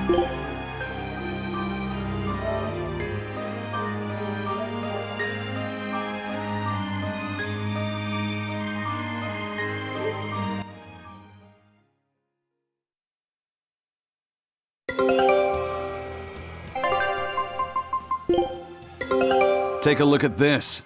Take a look at this.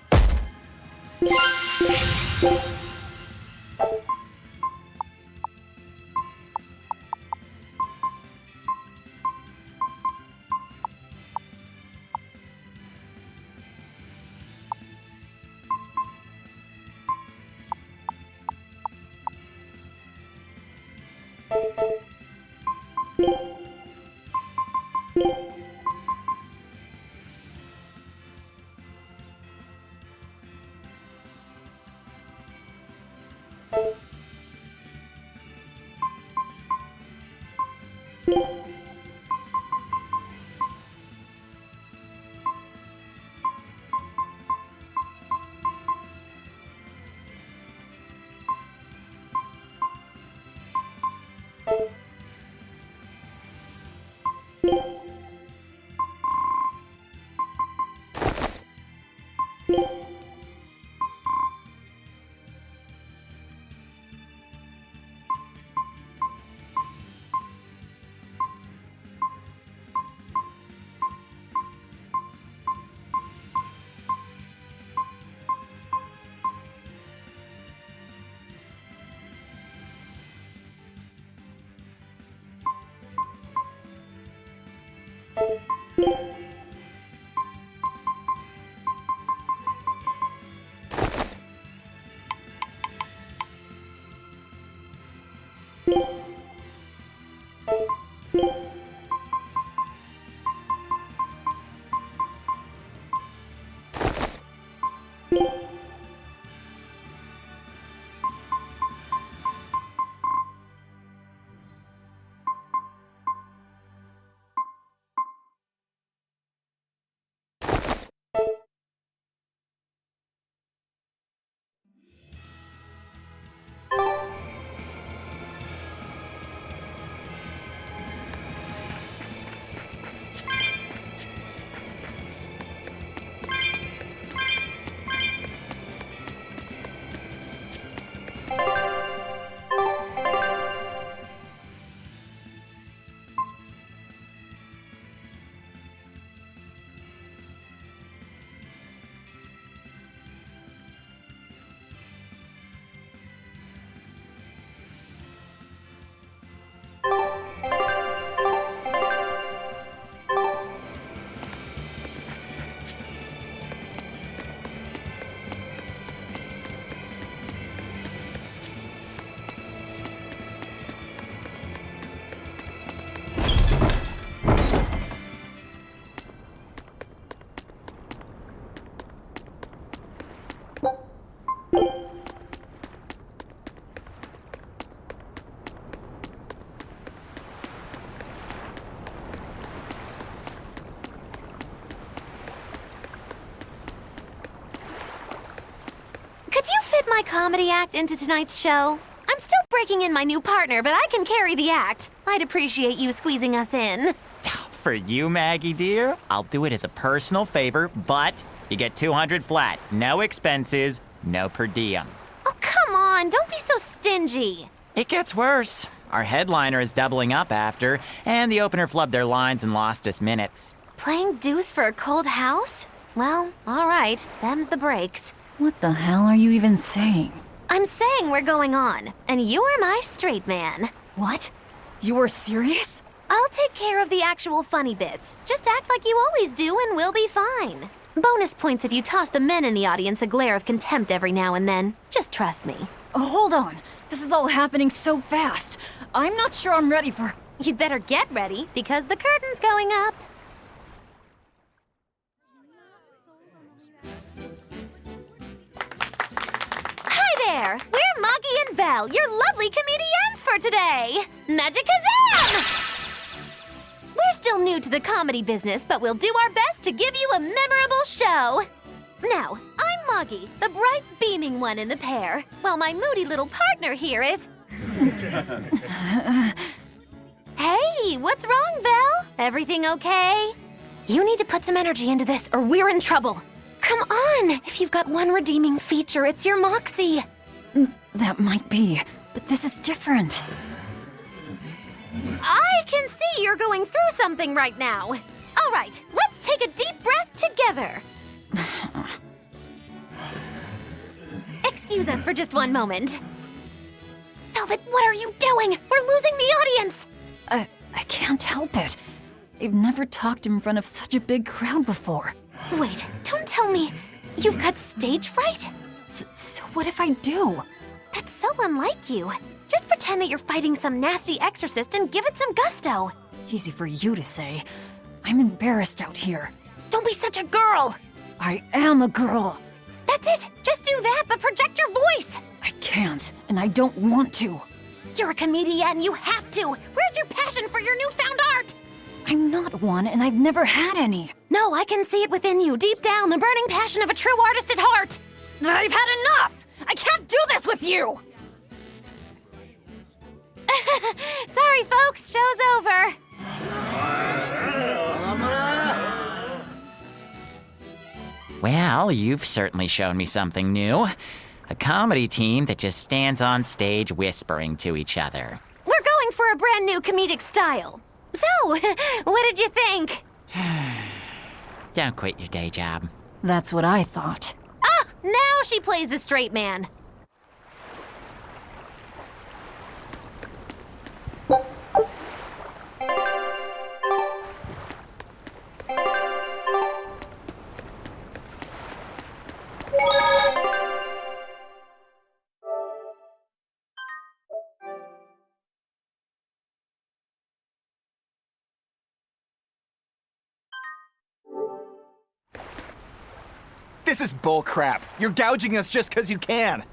My comedy act into tonight's show? I'm still breaking in my new partner, but I can carry the act. I'd appreciate you squeezing us in. For you, Maggie dear, I'll do it as a personal favor, but you get 200 flat, no expenses, no per diem. Oh, come on, don't be so stingy. It gets worse. Our headliner is doubling up after, and the opener flubbed their lines and lost us minutes. Playing deuce for a cold house? Well, all right, them's the breaks. What the hell are you even saying? I'm saying we're going on, and you're my straight man. What? You were serious? I'll take care of the actual funny bits. Just act like you always do and we'll be fine. Bonus points if you toss the men in the audience a glare of contempt every now and then. Just trust me. Oh, hold on. This is all happening so fast. I'm not sure I'm ready for... You'd better get ready, because the curtain's going up. There! We're Moggy and Val, your lovely comedians for today! Magikazam! We're still new to the comedy business, but we'll do our best to give you a memorable show. Now, I'm Moggy, the bright, beaming one in the pair, while my moody little partner here is... Hey, Hey, what's wrong, Val? Everything okay? You need to put some energy into this or we're in trouble. Come on, if you've got one redeeming feature, it's your moxie. That might be, but this is different. I can see you're going through something right now. All right, let's take a deep breath together. Excuse us for just one moment. Velvet, what are you doing? We're losing the audience. I can't help it. I've never talked in front of such a big crowd before. Wait, don't tell me you've got stage fright? So what if I do? That's so unlike you. Just pretend that you're fighting some nasty exorcist and give it some gusto. Easy for you to say. I'm embarrassed out here. Don't be such a girl. I am a girl. That's it. Just do that, but project your voice. I can't, and I don't want to. You're a comedian, you have to. Where's your passion for your newfound art? I'm not one, and I've never had any. No, I can see it within you, deep down, the burning passion of a true artist at heart. I've had enough! I can't do this with you! Sorry, folks, show's over. Well, you've certainly shown me something new. A comedy team that just stands on stage whispering to each other. We're going for a brand new comedic style. So, what did you think? Don't quit your day job. That's what I thought. Ah, now she plays the straight man. This is bullcrap. You're gouging us just 'cause you can.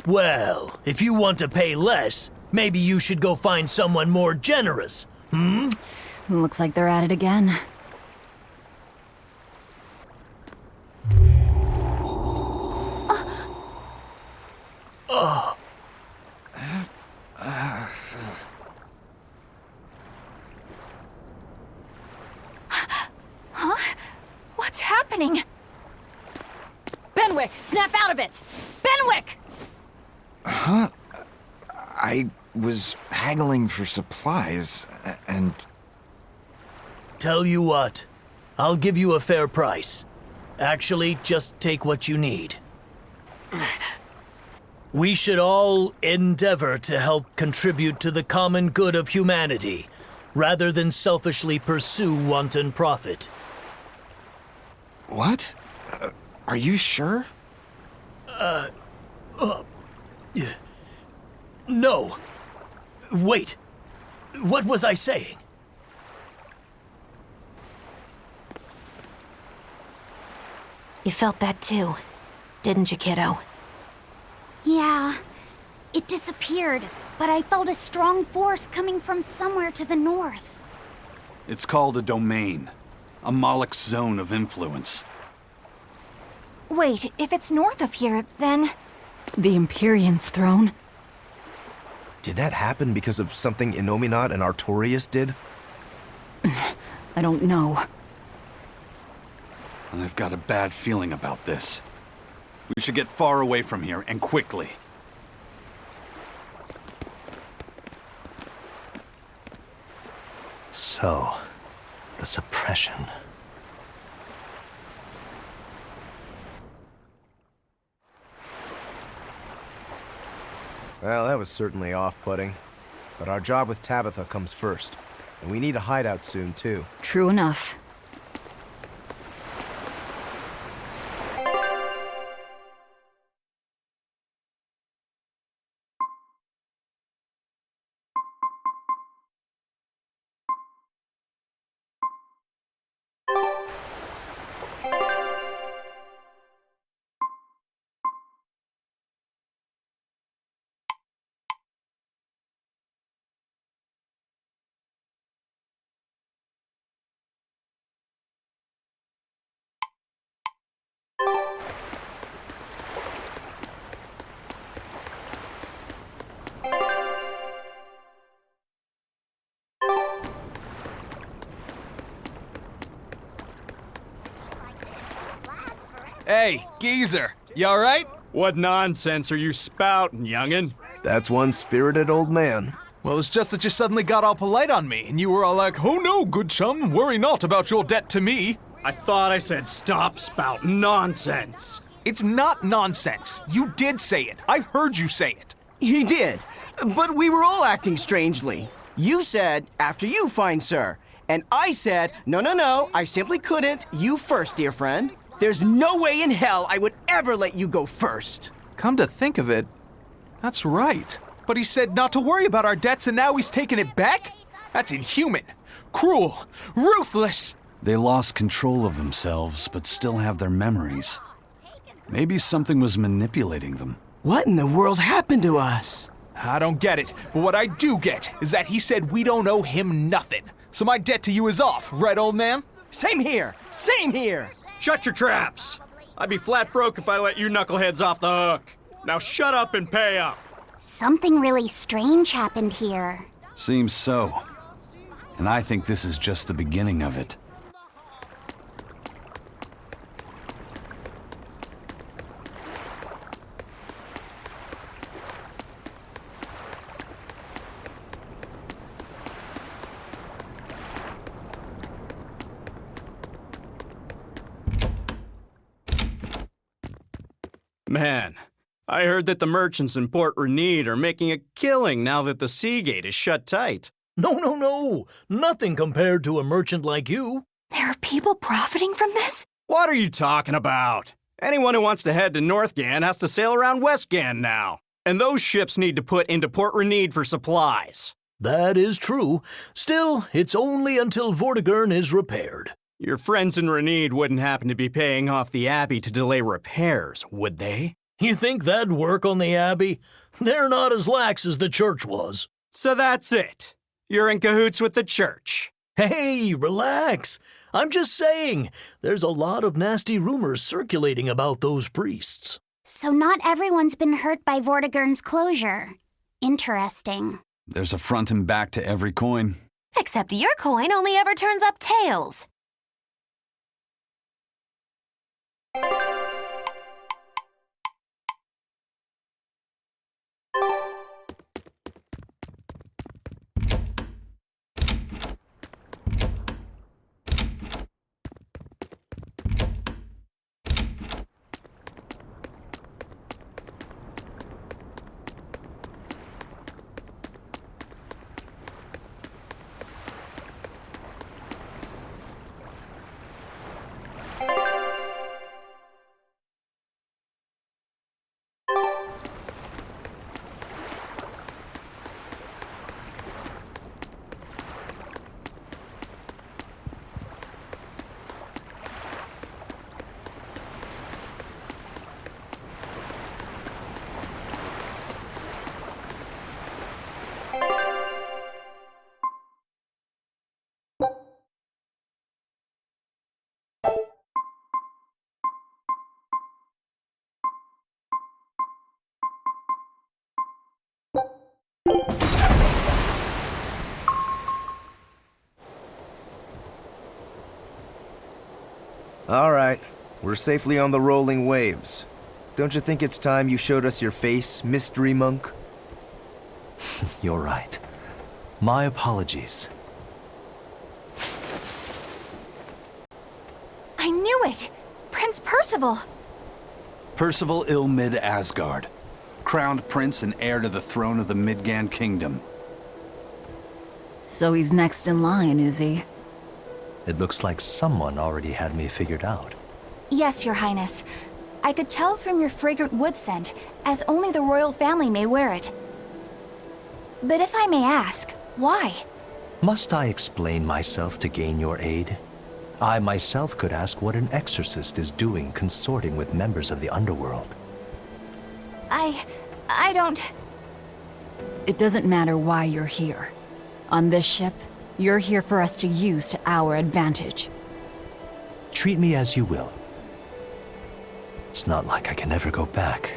Well, if you want to pay less, maybe you should go find someone more generous. Looks like they're at it again. What's happening? Benwick, snap out of it! Benwick! I was haggling for supplies, and... Tell you what, I'll give you a fair price. Actually, just take what you need. We should all endeavor to help contribute to the common good of humanity, rather than selfishly pursue wanton profit. What? Are you sure? No. Wait. What was I saying? You felt that too, didn't you, kiddo? Yeah, it disappeared, but I felt a strong force coming from somewhere to the north. It's called a domain. A Moloch's zone of influence. Wait, if it's north of here, then... The Empyrean's throne? Did that happen because of something Innominat and Artorias did? I don't know. I've got a bad feeling about this. We should get far away from here, and quickly. So, the suppression. Well, that was certainly off-putting. But our job with Tabitha comes first. And we need a hideout soon, too. True enough. Hey, geezer, you alright? What nonsense are you spouting, youngin'? That's one spirited old man. Well, it's just that you suddenly got all polite on me, and you were all like, "Oh no, good chum, worry not about your debt to me." I thought I said stop spouting nonsense. It's not nonsense. You did say it. I heard you say it. He did, but we were all acting strangely. You said, after you, fine sir. And I said, no, I simply couldn't. You first, dear friend. There's no way in hell I would ever let you go first. Come to think of it, that's right. But he said not to worry about our debts, and now he's taking it back? That's inhuman, cruel, ruthless. They lost control of themselves, but still have their memories. Maybe something was manipulating them. What in the world happened to us? I don't get it, but what I do get is that he said we don't owe him nothing. So my debt to you is off, right, old man? Same here, same here. Shut your traps! I'd be flat broke if I let you knuckleheads off the hook. Now shut up and pay up. Something really strange happened here. Seems so. And I think this is just the beginning of it. Man, I heard that the merchants in Port Renede are making a killing now that the sea gate is shut tight. No. Nothing compared to a merchant like you. There are people profiting from this? What are you talking about? Anyone who wants to head to Northgan has to sail around Westgan now. And those ships need to put into Port Renede for supplies. That is true. Still, it's only until Vortigern is repaired. Your friends in Renede wouldn't happen to be paying off the Abbey to delay repairs, would they? You think that'd work on the Abbey? They're not as lax as the church was. So that's it. You're in cahoots with the church. Hey, relax. I'm just saying, there's a lot of nasty rumors circulating about those priests. So not everyone's been hurt by Vortigern's closure. Interesting. There's a front and back to every coin. Except your coin only ever turns up tails. All right, we're safely on the rolling waves. Don't you think it's time you showed us your face, Mystery Monk? You're right. My apologies. I knew it! Prince Percival! Percival Ilmid Asgard, crowned prince and heir to the throne of the Midgand Kingdom. So he's next in line, is he? It looks like someone already had me figured out. Yes, Your Highness. I could tell from your fragrant wood scent, as only the royal family may wear it. But if I may ask, why? Must I explain myself to gain your aid? I myself could ask what an exorcist is doing consorting with members of the underworld. I don't... It doesn't matter why you're here. On this ship, you're here for us to use to our advantage. Treat me as you will. It's not like I can ever go back.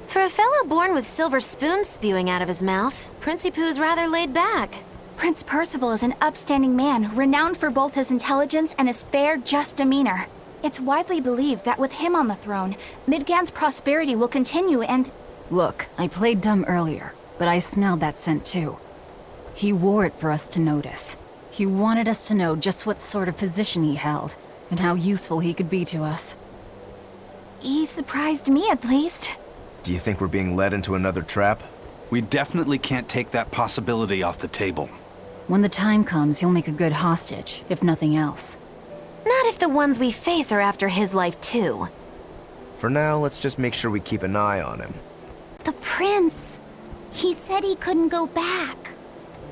For a fellow born with silver spoons spewing out of his mouth, Principoo's rather laid back. Prince Percival is an upstanding man, renowned for both his intelligence and his fair, just demeanor. It's widely believed that with him on the throne, Midgand's prosperity will continue and... Look, I played dumb earlier, but I smelled that scent too. He wore it for us to notice. He wanted us to know just what sort of position he held, and how useful he could be to us. He surprised me, at least. Do you think we're being led into another trap? We definitely can't take that possibility off the table. When the time comes, he'll make a good hostage, if nothing else. Not if the ones we face are after his life, too. For now, let's just make sure we keep an eye on him. The prince. He said he couldn't go back.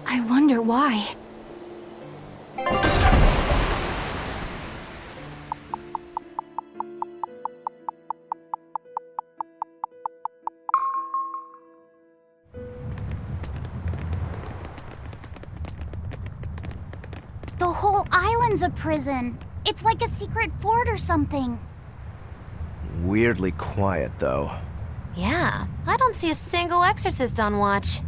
I wonder why. The whole island's a prison. It's like a secret fort or something. Weirdly quiet, though. Yeah, I don't see a single exorcist on watch.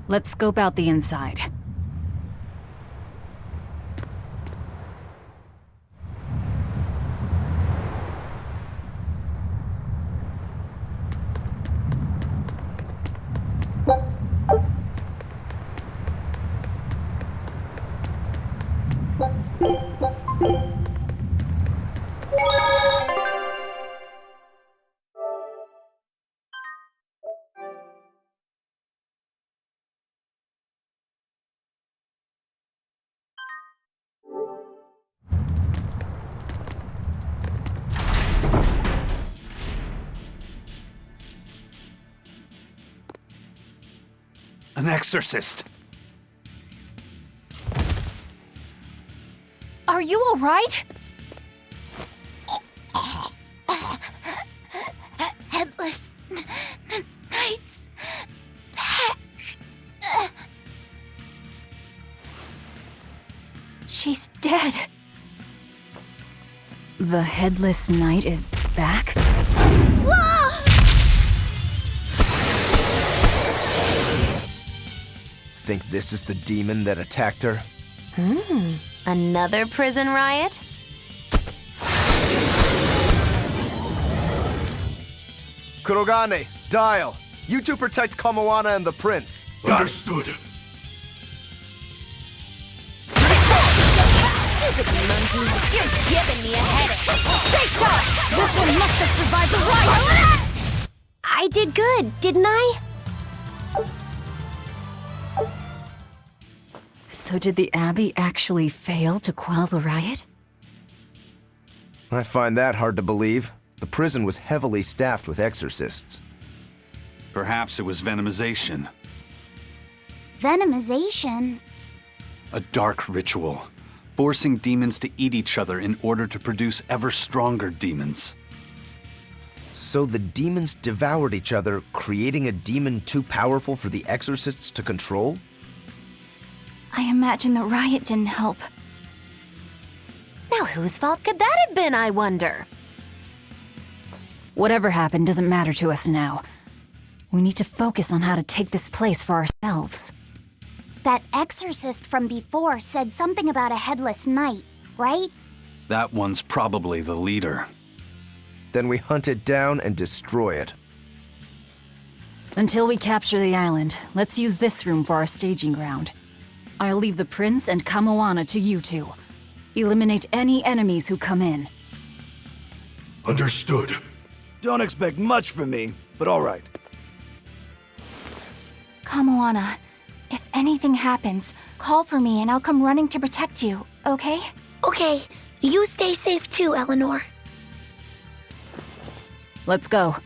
Let's scope out the inside. An exorcist! Are you all right? Headless Knight's back. She's dead. The Headless Knight is back? Think this is the demon that attacked her? Another prison riot? Kurogane, Dial. You two protect Kamoana and the prince. Understood. Stupid monkey, you're giving me a headache. Stay sharp! This one must have survived the riot! I did good, didn't I? So did the Abbey actually fail to quell the riot? I find that hard to believe. The prison was heavily staffed with exorcists. Perhaps it was venomization. Venomization? A dark ritual, forcing demons to eat each other in order to produce ever stronger demons. So the demons devoured each other, creating a demon too powerful for the exorcists to control? I imagine the riot didn't help. Now whose fault could that have been, I wonder? Whatever happened doesn't matter to us now. We need to focus on how to take this place for ourselves. That exorcist from before said something about a headless knight, right? That one's probably the leader. Then we hunt it down and destroy it. Until we capture the island, let's use this room for our staging ground. I'll leave the prince and Kamoana to you two. Eliminate any enemies who come in. Understood. Don't expect much from me, but all right. Kamoana, if anything happens, call for me and I'll come running to protect you, okay? Okay, you stay safe too, Eleanor. Let's go.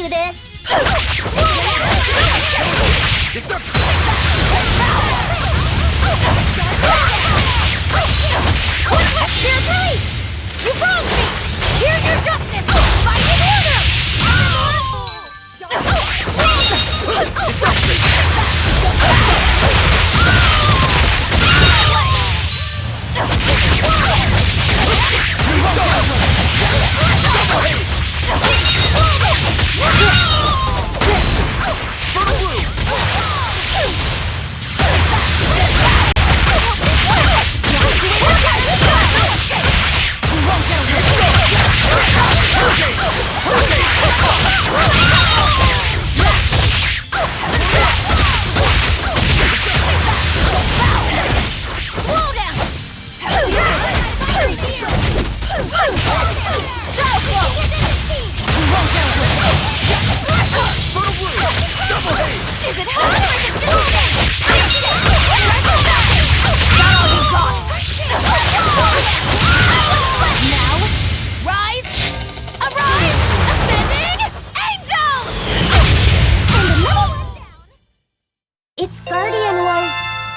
do this! You're right! You wronged me! Here's your justice! Fight in order!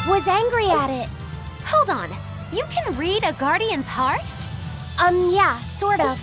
Was angry at it. Hold on. You can read a guardian's heart? Yeah, sort of.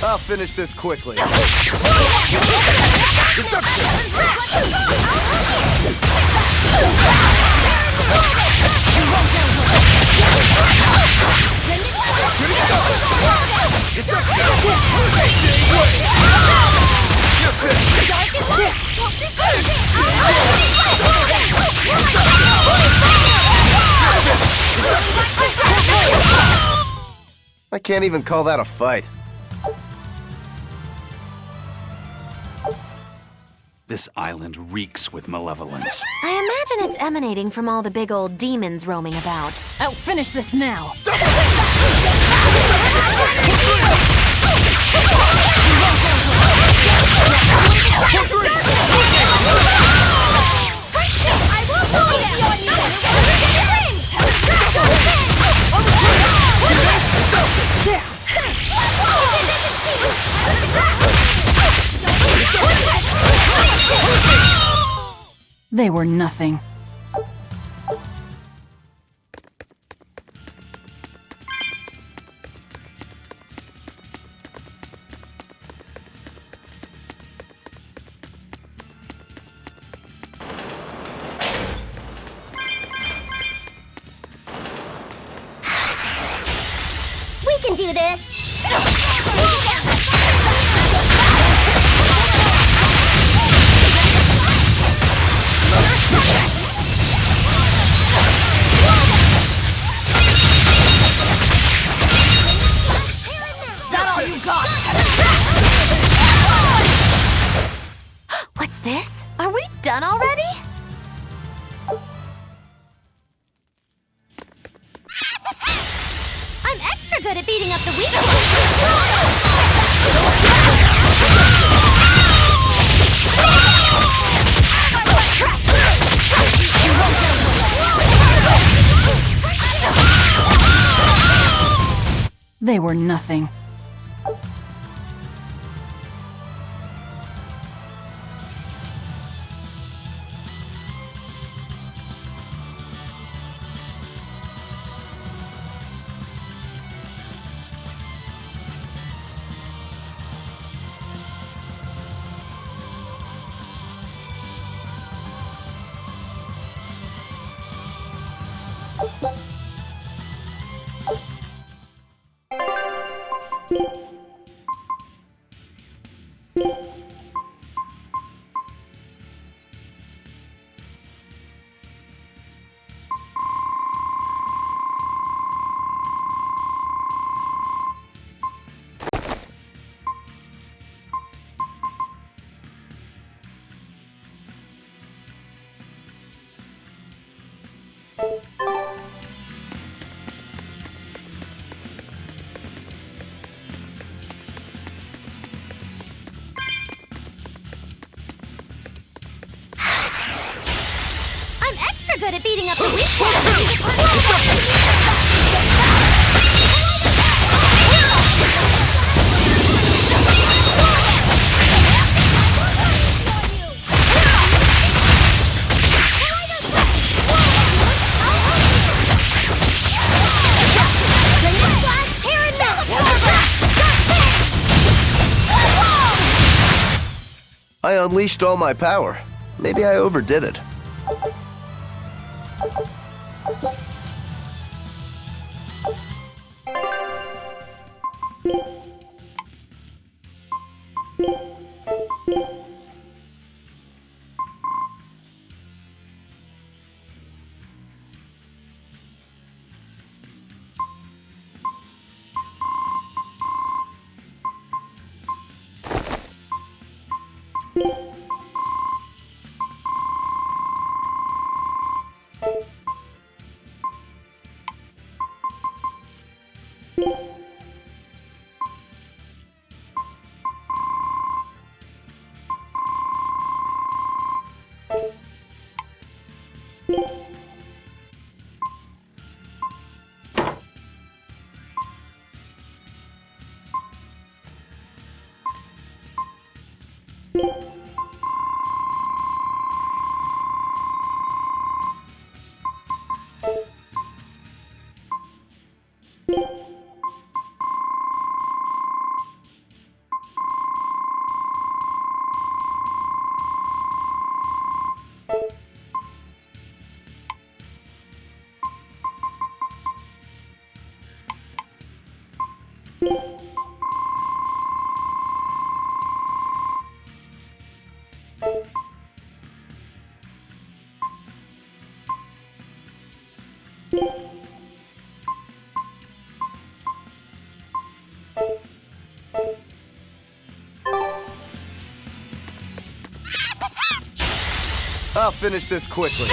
I'll finish this quickly. I can't even call that a fight. This island reeks with malevolence. I imagine it's emanating from all the big old demons roaming about. I'll finish this now. They were nothing. We can do this! What's this? Are we done already? I'm extra good at beating up the weak ones! They were nothing. I'm extra good at beating up the weak ones. I unleashed all my power. Maybe I overdid it. I'll finish this quickly.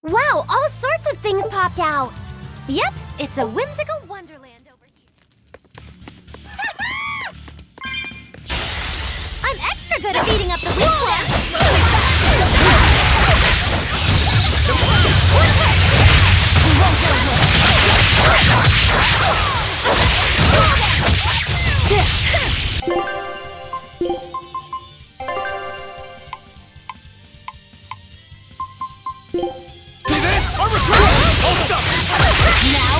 Wow, all sorts of things popped out. Yep, it's a whimsical wonderland over here. I'm extra good at beating up the weak Now,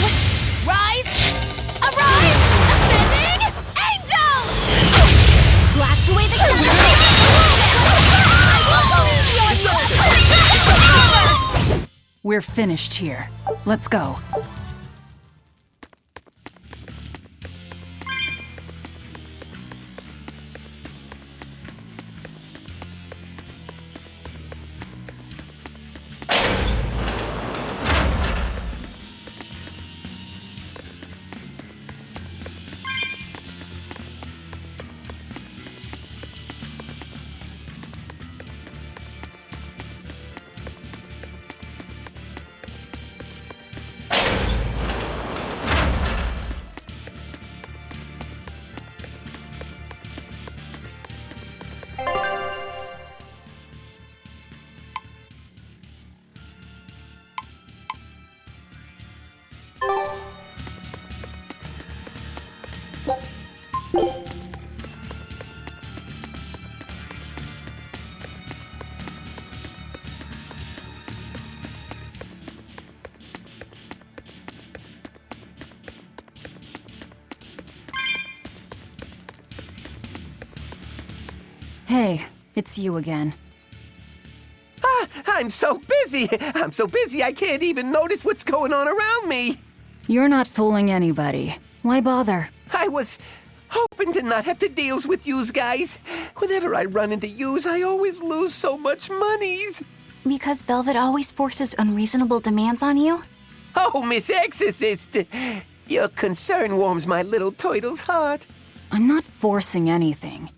rise, arise, ascending angels! Blast away the We're finished here. Let's go. Hey, it's you again. I'm so busy. I'm so busy I can't even notice what's going on around me. You're not fooling anybody. Why bother? I was hoping to not have to deal with yous guys. Whenever I run into yous, I always lose so much monies. Because Velvet always forces unreasonable demands on you? Oh, Miss Exorcist! Your concern warms my little turtle's heart. I'm not forcing anything.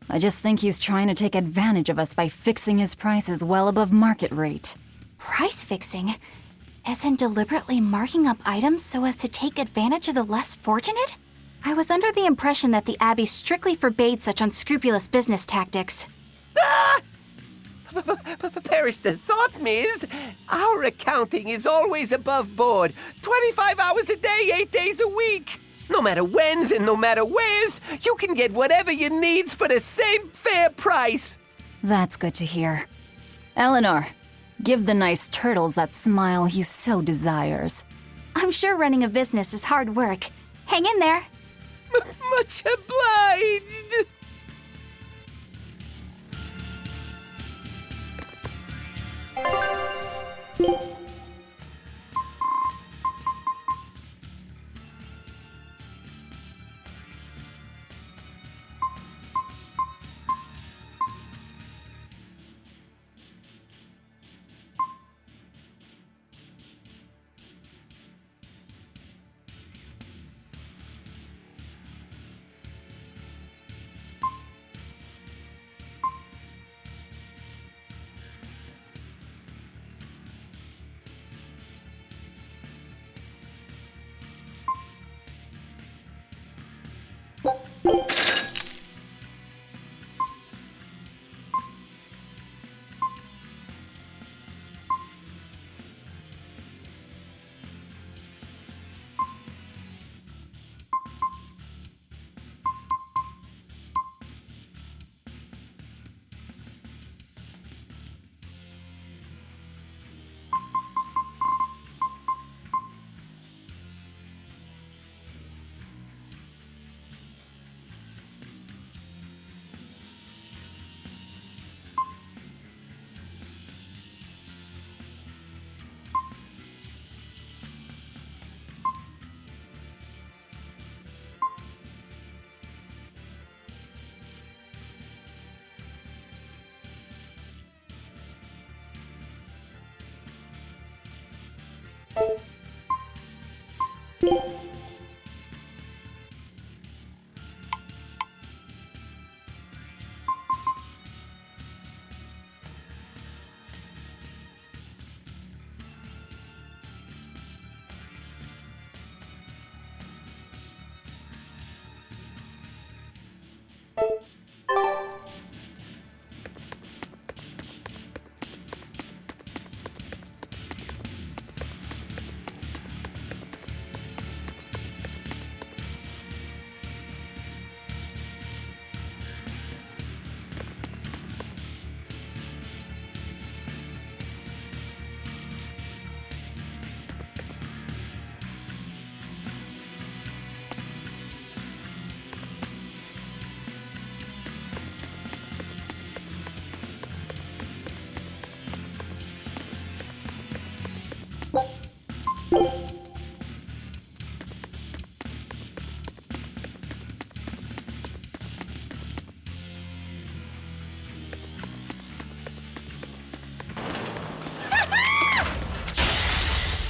I just think he's trying to take advantage of us by fixing his prices well above market rate. Price fixing? As in deliberately marking up items so as to take advantage of the less fortunate? I was under the impression that the Abbey strictly forbade such unscrupulous business tactics. Ah! Perish the thought, Miss. Our accounting is always above board. 25 hours a day, 8 days a week. No matter whens and no matter wheres, you can get whatever you needs for the same fair price. That's good to hear. Eleanor, give the nice turtles that smile he so desires. I'm sure running a business is hard work. Hang in there. Much obliged.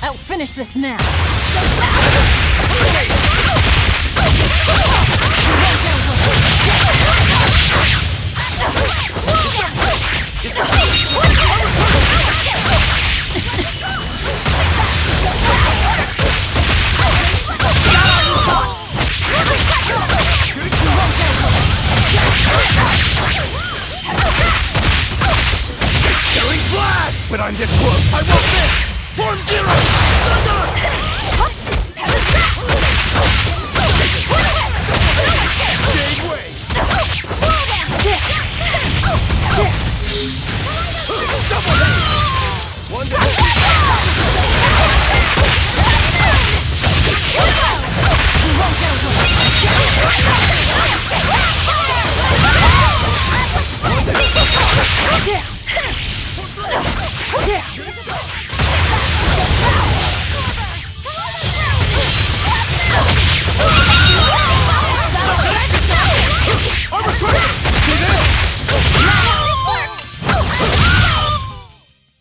I'll finish this now. But I'm this close. I won't miss! Form zero! Thunder!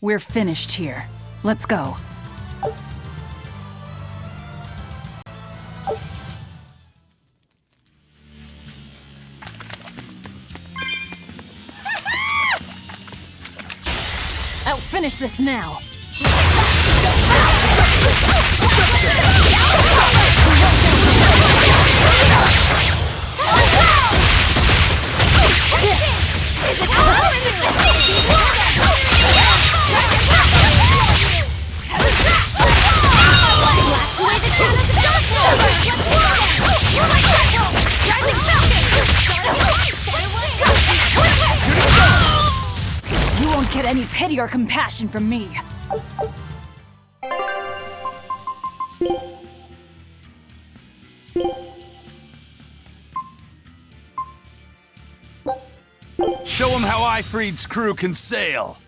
We're finished here. Let's go. I'll finish this now. You won't get any pity or compassion from me. Show him how Ifried's crew can sail.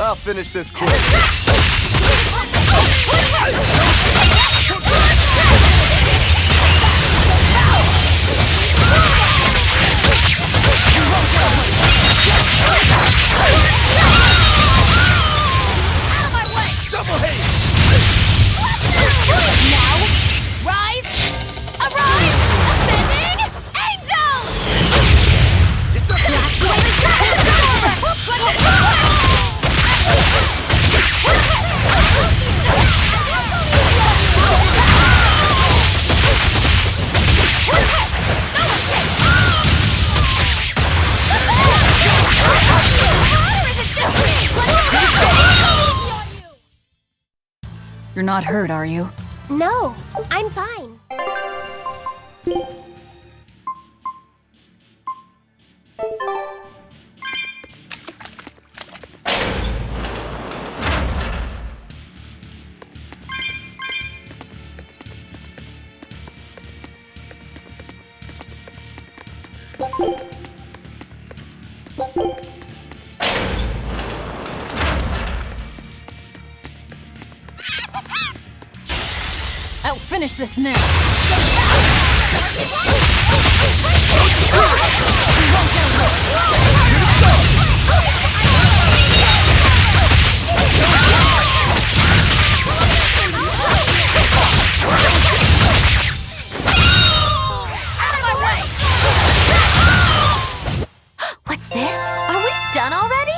I'll finish this quick. You're not hurt, are you? No, I'm fine. I'll finish this now. What's this? Are we done already?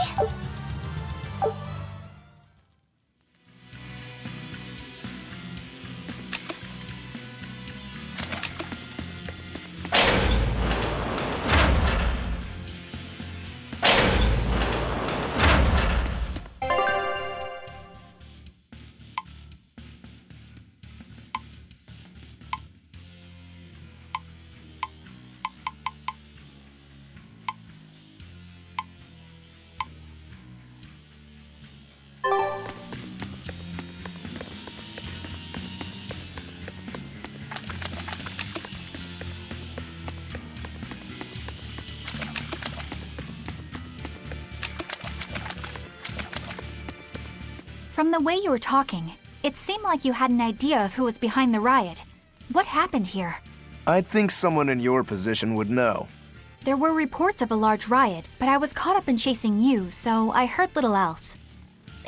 From the way you were talking, it seemed like you had an idea of who was behind the riot. What happened here? I'd think someone in your position would know. There were reports of a large riot, but I was caught up in chasing you, so I heard little else.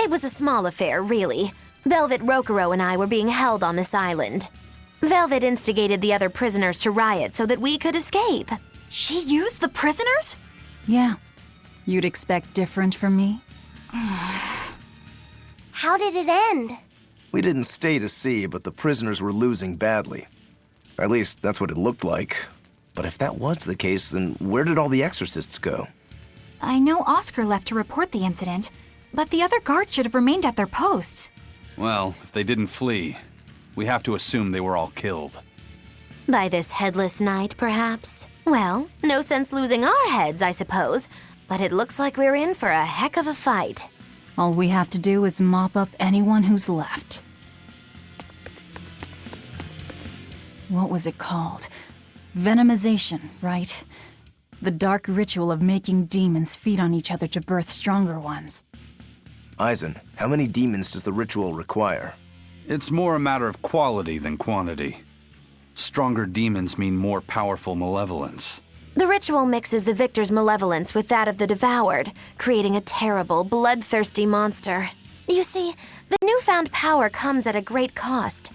It was a small affair, really. Velvet Rokuro and I were being held on this island. Velvet instigated the other prisoners to riot so that we could escape. She used the prisoners? Yeah. You'd expect different from me? How did it end? We didn't stay to see, but the prisoners were losing badly. At least, that's what it looked like. But if that was the case, then where did all the exorcists go? I know Oscar left to report the incident, but the other guards should have remained at their posts. Well, if they didn't flee, we have to assume they were all killed. By this Headless Knight, perhaps? Well, no sense losing our heads, I suppose. But it looks like we're in for a heck of a fight. All we have to do is mop up anyone who's left. What was it called? Venomization, right? The dark ritual of making demons feed on each other to birth stronger ones. Eisen, how many demons does the ritual require? It's more a matter of quality than quantity. Stronger demons mean more powerful malevolence. The ritual mixes the victor's malevolence with that of the devoured, creating a terrible, bloodthirsty monster. You see, the newfound power comes at a great cost.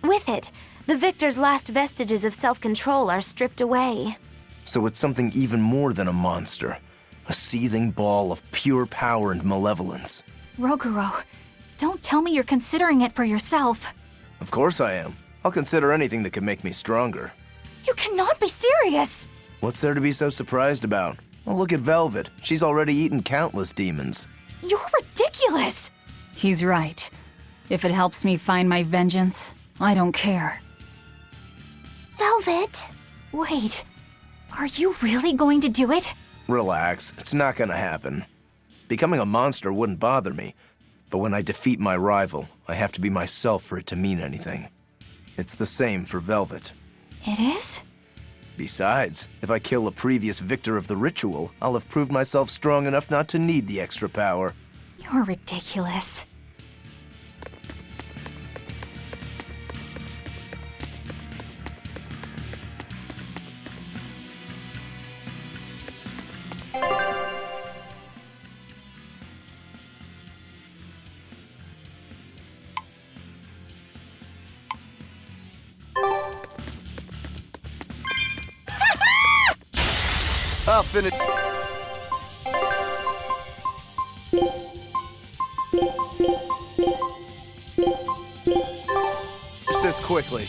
With it, the victor's last vestiges of self-control are stripped away. So it's something even more than a monster. A seething ball of pure power and malevolence. Roguro, don't tell me you're considering it for yourself. Of course I am. I'll consider anything that could make me stronger. You cannot be serious! What's there to be so surprised about? Well, look at Velvet. She's already eaten countless demons. You're ridiculous! He's right. If it helps me find my vengeance, I don't care. Velvet? Wait, are you really going to do it? Relax, it's not gonna happen. Becoming a monster wouldn't bother me, but when I defeat my rival, I have to be myself for it to mean anything. It's the same for Velvet. It is? Besides, if I kill a previous victor of the ritual, I'll have proved myself strong enough not to need the extra power. You're ridiculous. I'll finish. This quickly.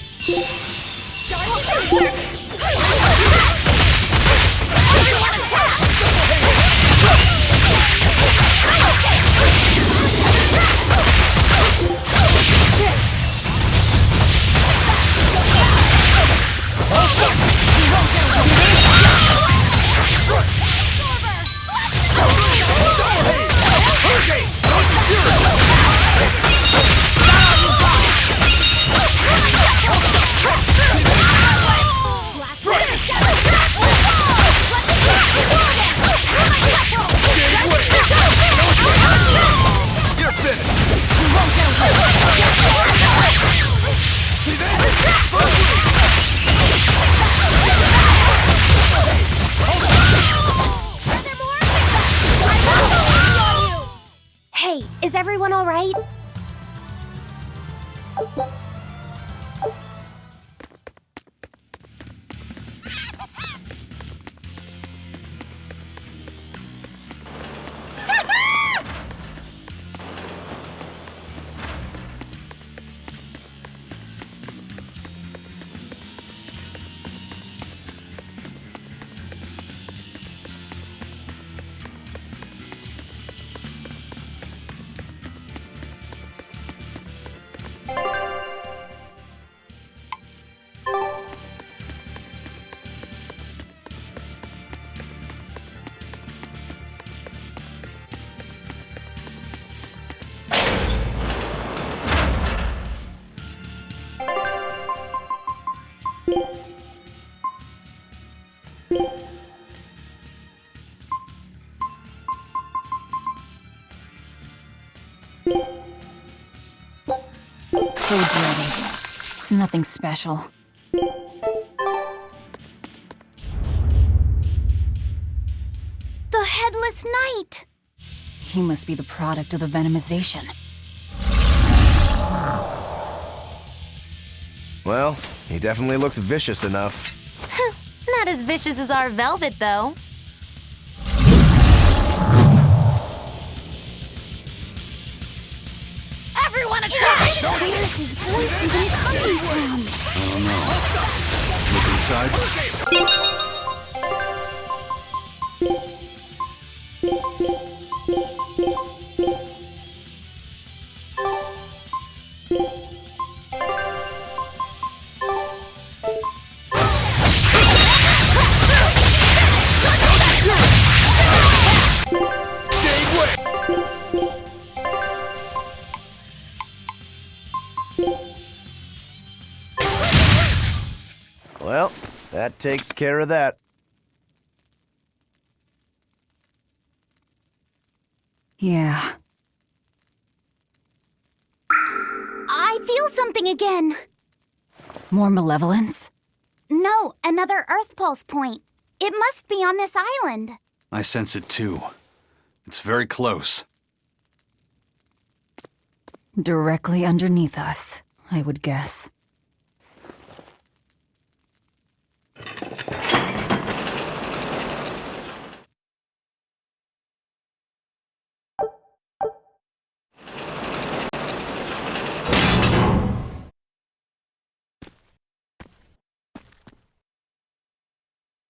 Hey, is everyone all right? Code's ready. It's nothing special. The Headless Knight! He must be the product of the venomization. Well, he definitely looks vicious enough. Not as vicious as our Velvet, though. Everyone attack! Where's his voice even coming from? I don't know. Look inside. Well, that takes care of that. Yeah. I feel something again. More malevolence? No, another Earth Pulse point. It must be on this island. I sense it too. It's very close. Directly underneath us, I would guess.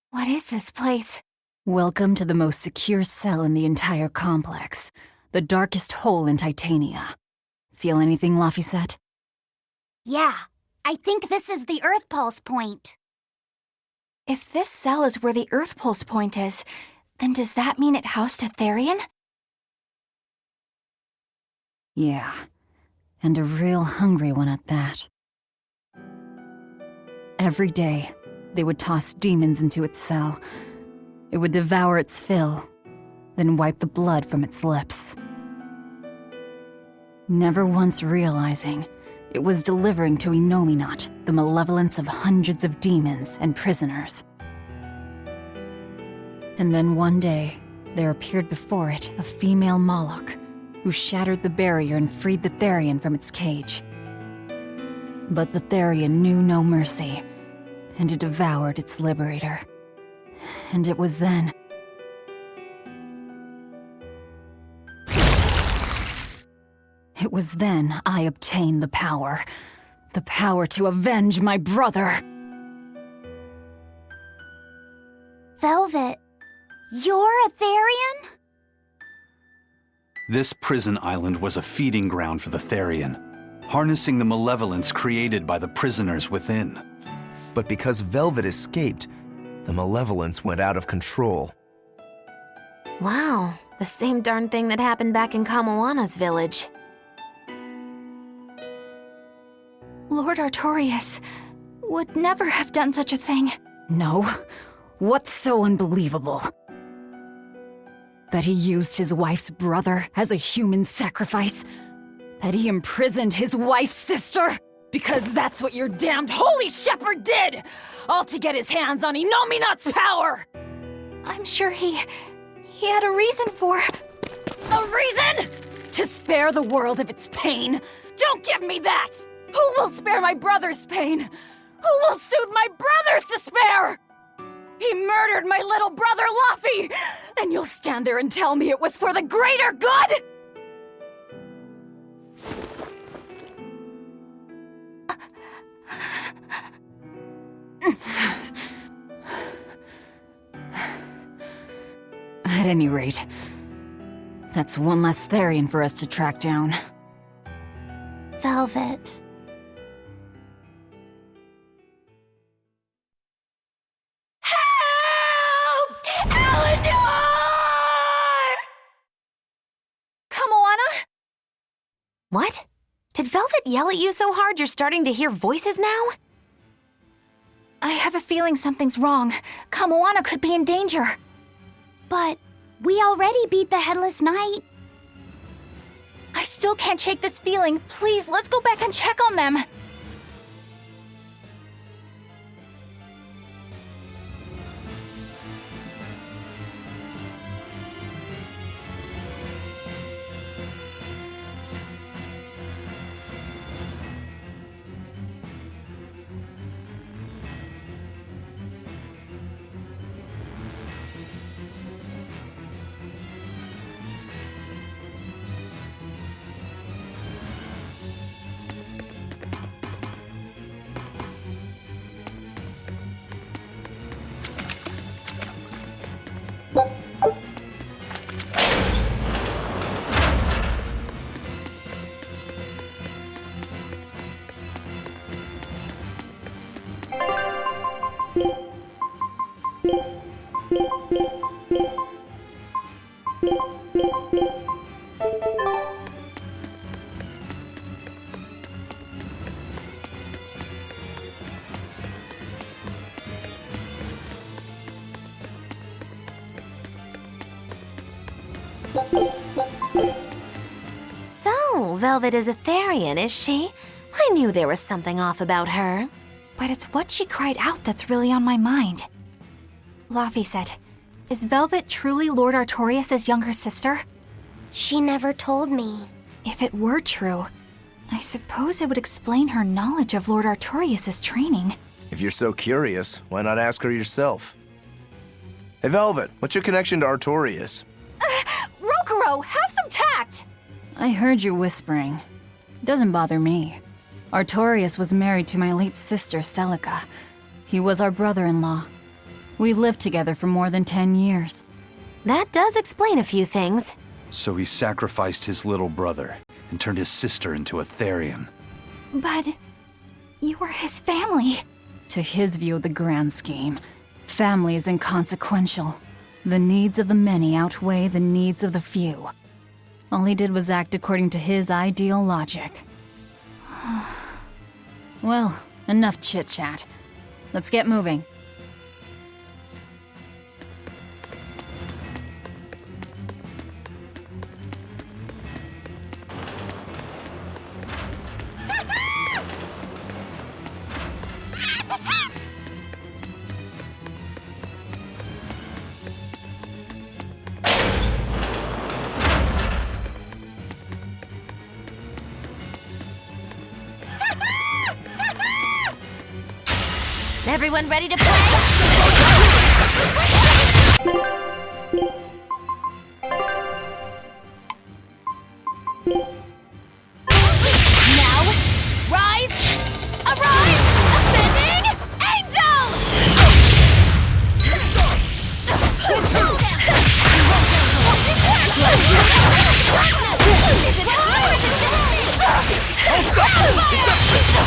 What is this place? Welcome to the most secure cell in the entire complex. The darkest hole in Titania. Feel anything, Laphicet? Yeah, I think this is the Earth Pulse point. If this cell is where the Earth Pulse point is, Then does that mean it housed a Therian? Yeah, and a real hungry one at that. Every day, they would toss demons into its cell. It would devour its fill, then wipe the blood from its lips. Never once realizing, it was delivering to Inominat the malevolence of hundreds of demons and prisoners. And then one day, there appeared before it a female Moloch, who shattered the barrier and freed the Therian from its cage. But the Therian knew no mercy, and it devoured its liberator. And it was then... It was then I obtained the power to avenge my brother. Velvet, you're a Therian? This prison island was a feeding ground for the Therian, harnessing the malevolence created by the prisoners within. But because Velvet escaped, the malevolence went out of control. Wow, the same darn thing that happened back in Kamoana's village. Lord Artorias would never have done such a thing. No? What's so unbelievable? That he used his wife's brother as a human sacrifice? That he imprisoned his wife's sister? Because that's what your damned holy shepherd did! All to get his hands on Inominat's power! I'm sure he had a reason for... A reason? To spare the world of its pain? Don't give me that! Who will spare my brother's pain? Who will soothe my brother's despair? He murdered my little brother Luffy! And you'll stand there and tell me it was for the greater good?! At any rate, that's one less Therian for us to track down. Velvet. What? Did Velvet yell at you so hard you're starting to hear voices now? I have a feeling something's wrong. Kamoana could be in danger. But we already beat the Headless Knight. I still can't shake this feeling. Please, let's go back and check on them. So, Velvet is a Therian, is she? I knew there was something off about her. But it's what she cried out that's really on my mind. Laffy said, is Velvet truly Lord Artorias' younger sister? She never told me. If it were true, I suppose it would explain her knowledge of Lord Artorias' training. If you're so curious, why not ask her yourself? Hey, Velvet, what's your connection to Artorias? Rokuro, have some tact! I heard you whispering. Doesn't bother me. Artorias was married to my late sister, Celica. He was our brother-in-law. We lived together for more than 10 years. That does explain a few things. So he sacrificed his little brother and turned his sister into a Therian. But you were his family. To his view of the grand scheme, family is inconsequential. The needs of the many outweigh the needs of the few. All he did was act according to his ideal logic. Well, enough chit-chat. Let's get moving. Everyone ready to play? Now, rise! Arise! Ascending Angel! Is it high or is it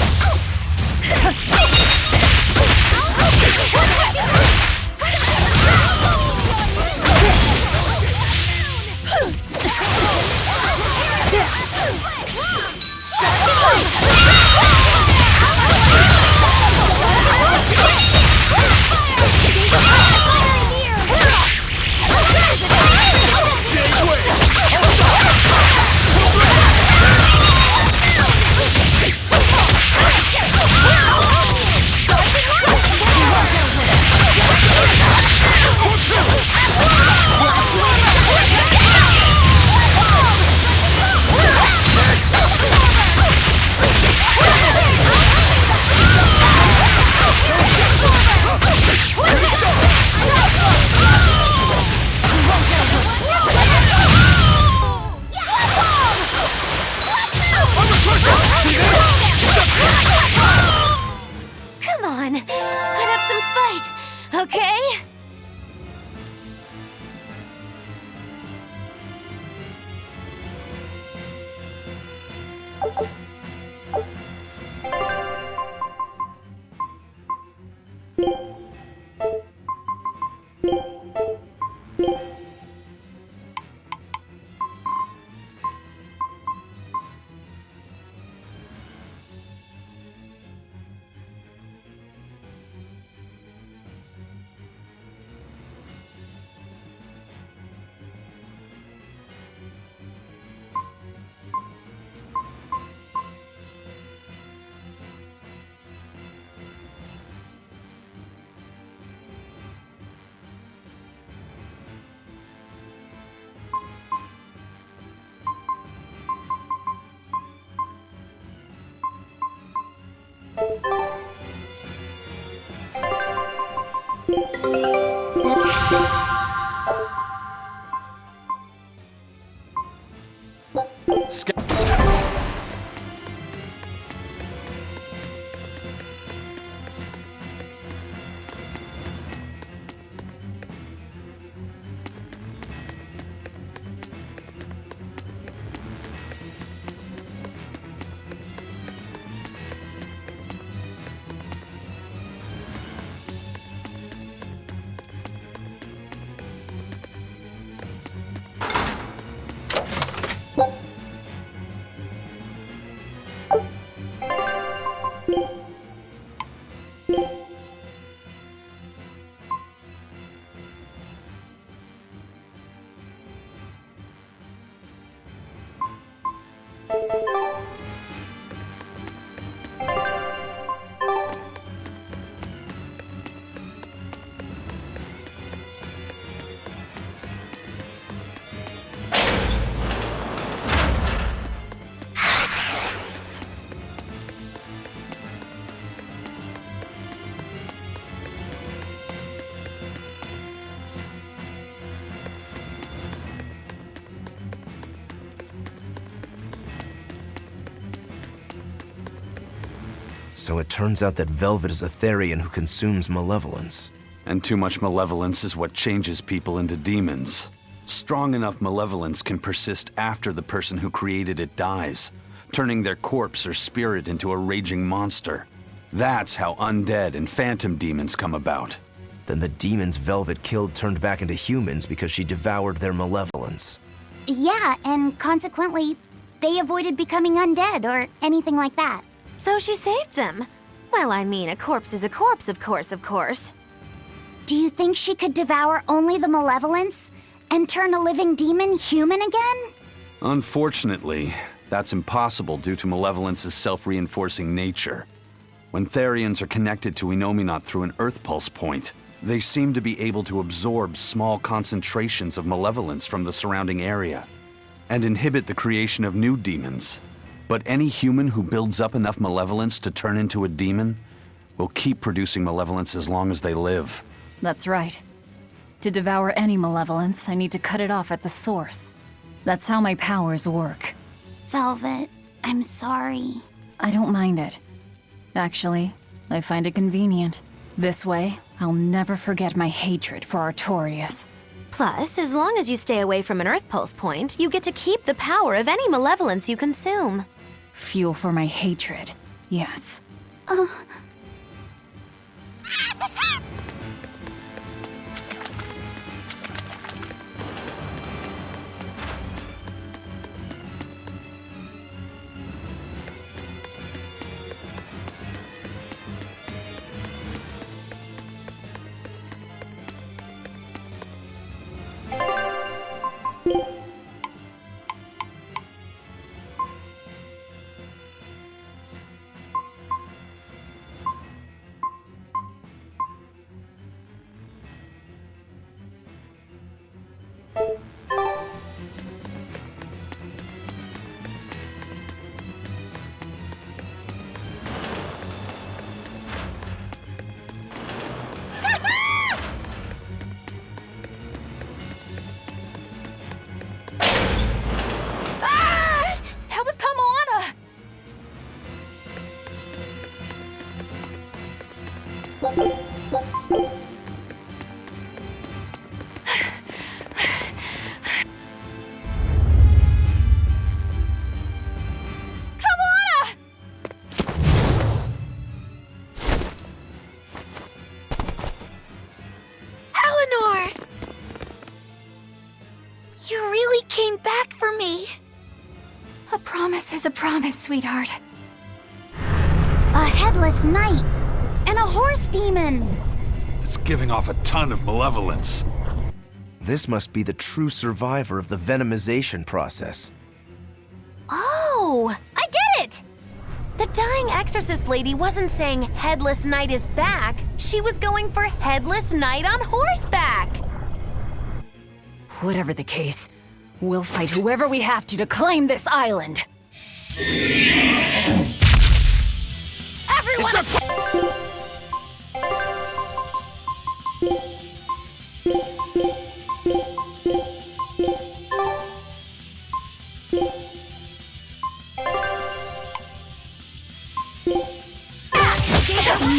Come on, put up some fight, okay? So it turns out that Velvet is a Therian who consumes malevolence. And too much malevolence is what changes people into demons. Strong enough malevolence can persist after the person who created it dies, turning their corpse or spirit into a raging monster. That's how undead and phantom demons come about. Then the demons Velvet killed turned back into humans because she devoured their malevolence. Yeah, and consequently, they avoided becoming undead or anything like that. So she saved them. Well, I mean, a corpse is a corpse, of course. Do you think she could devour only the malevolence and turn a living demon human again? Unfortunately, that's impossible due to Malevolence's self-reinforcing nature. When Therians are connected to Inominat through an Earth Pulse point, they seem to be able to absorb small concentrations of malevolence from the surrounding area and inhibit the creation of new demons. But any human who builds up enough malevolence to turn into a demon will keep producing malevolence as long as they live. That's right. To devour any malevolence, I need to cut it off at the source. That's how my powers work. Velvet, I'm sorry. I don't mind it. Actually, I find it convenient. This way, I'll never forget my hatred for Artorias. Plus, as long as you stay away from an Earth Pulse point, you get to keep the power of any malevolence you consume. Fuel for my hatred, yes. A promise, sweetheart. A Headless Knight and a horse demon. It's giving off a ton of malevolence. This must be the true survivor of the venomization process. Oh, I get it! The dying exorcist lady wasn't saying Headless Knight is back. She was going for Headless Knight on horseback. Whatever the case, we'll fight whoever we have to claim this island. Everyone!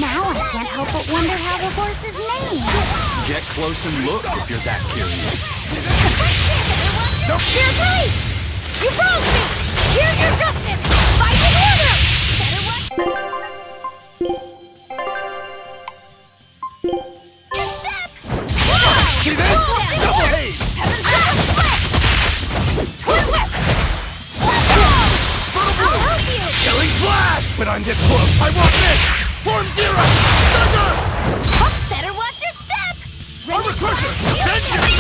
Now I can't help but wonder how the horse is named. Get close and look if you're that curious. Dear Grace! You broke me! Here's your justice! Fight in order! Better watch... Step! See this? Double haze! Twin whip! I'll help you! Killing flash! But I'm this close. I want this! Form zero! Thunder! Better watch your step! Armor crusher! Vengeance!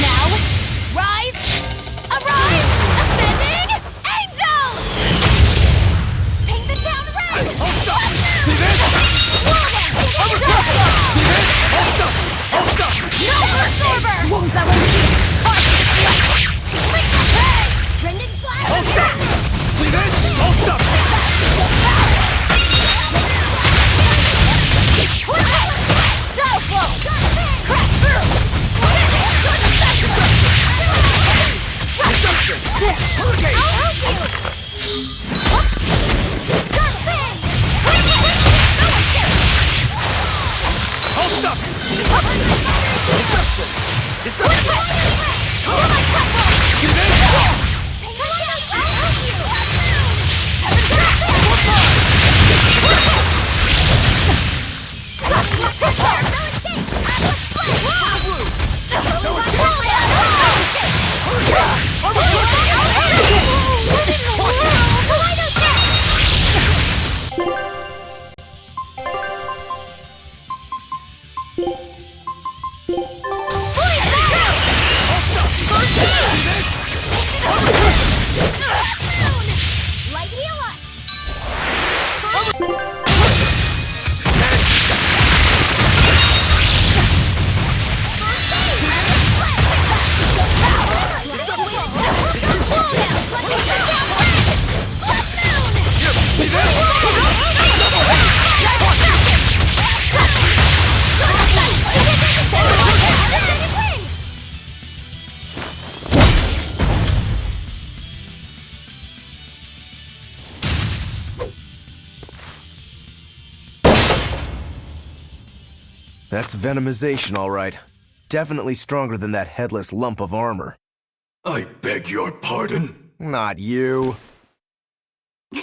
Now, rise! Arise! Ascending! Angels! Paint the town red! Hold up! See this? Armor crusher! See this? Hold up! Hold up! No absorber! Wounds that won't shoot! Rending flash! Hold up! See this? Hold up! Shadow flow! Crash through! Hurricane! I'll help you! Hold up! See this? That's venomization, all right. Definitely stronger than that headless lump of armor. I beg your pardon? Not you. The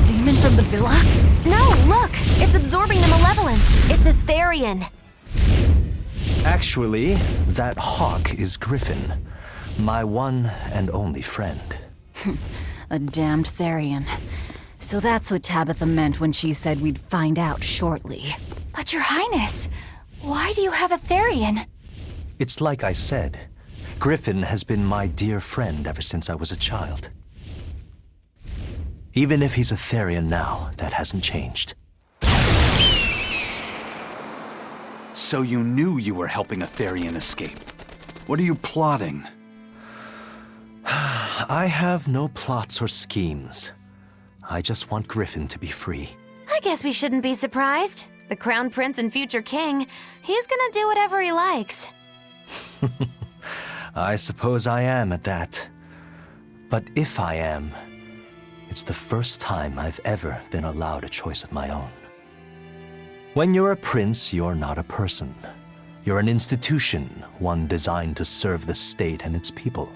demon from the villa? No, look! It's absorbing the malevolence. It's a Therian. Actually, that hawk is Griffin, my one and only friend. A damned Therian. So that's what Tabitha meant when she said we'd find out shortly. But Your Highness, why do you have a Therian? It's like I said. Griffin has been my dear friend ever since I was a child. Even if he's a Therian now, that hasn't changed. So you knew you were helping a Therian escape. What are you plotting? I have no plots or schemes. I just want Griffin to be free. I guess we shouldn't be surprised. The Crown Prince and future king, he's gonna do whatever he likes. I suppose I am at that. But if I am, it's the first time I've ever been allowed a choice of my own. When you're a prince, you're not a person. You're an institution, one designed to serve the state and its people.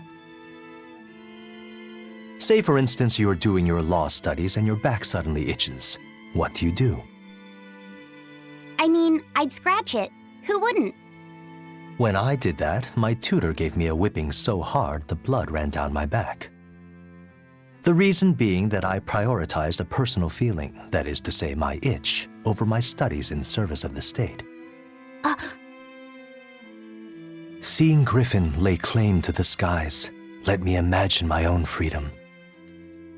Say, for instance, you're doing your law studies and your back suddenly itches. What do? I mean, I'd scratch it. Who wouldn't? When I did that, my tutor gave me a whipping so hard the blood ran down my back. The reason being that I prioritized a personal feeling, that is to say, my itch, over my studies in service of the state. Seeing Griffin lay claim to the skies let me imagine my own freedom.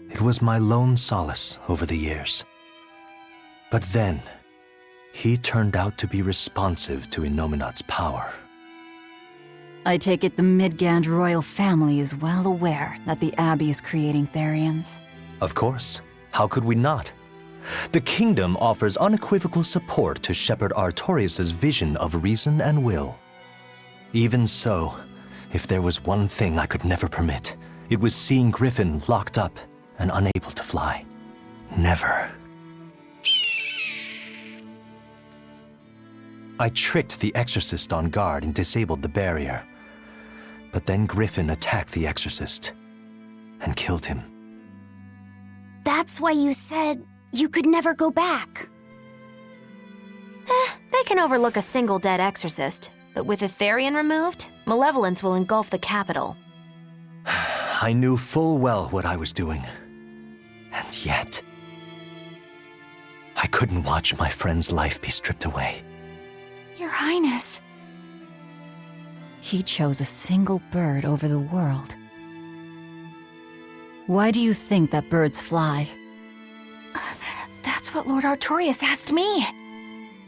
It was my lone solace over the years. But then, he turned out to be responsive to Innominat's power. I take it the Midgand royal family is well aware that the Abbey is creating Therians. Of course. How could we not? The kingdom offers unequivocal support to Shepherd Artorius' vision of reason and will. Even so, if there was one thing I could never permit, it was seeing Griffin locked up and unable to fly. Never. I tricked the exorcist on guard and disabled the barrier. But then Griffin attacked the exorcist and killed him. That's why you said you could never go back. They can overlook a single dead exorcist, but with a Therian removed, malevolence will engulf the capital. I knew full well what I was doing. And yet, I couldn't watch my friend's life be stripped away. Your Highness. He chose a single bird over the world. Why do you think that birds fly? That's what Lord Artorius asked me.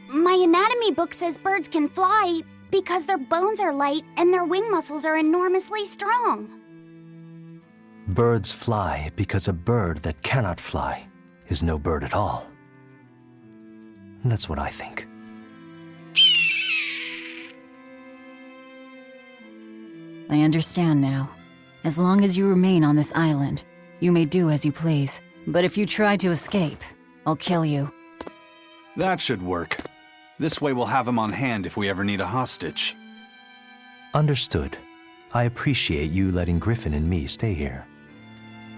My anatomy book says birds can fly because their bones are light and their wing muscles are enormously strong. Birds fly because a bird that cannot fly is no bird at all. That's what I think. I understand now. As long as you remain on this island, you may do as you please. But if you try to escape, I'll kill you. That should work. This way we'll have him on hand if we ever need a hostage. Understood. I appreciate you letting Griffin and me stay here.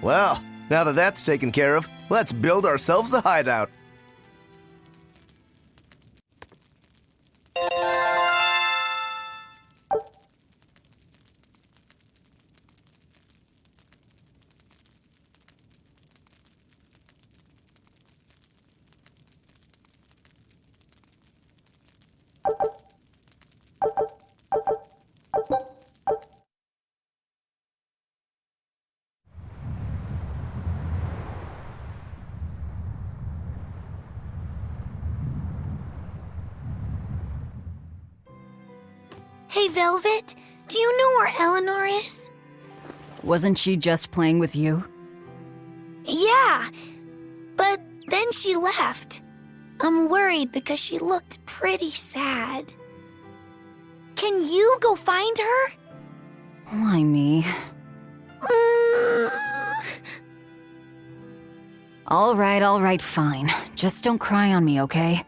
Well, now that that's taken care of, let's build ourselves a hideout. Hey, Velvet, do you know where Eleanor is? Wasn't she just playing with you? Yeah, but then she left. I'm worried because she looked pretty sad. Can you go find her? Why me? All right, fine. Just don't cry on me, okay?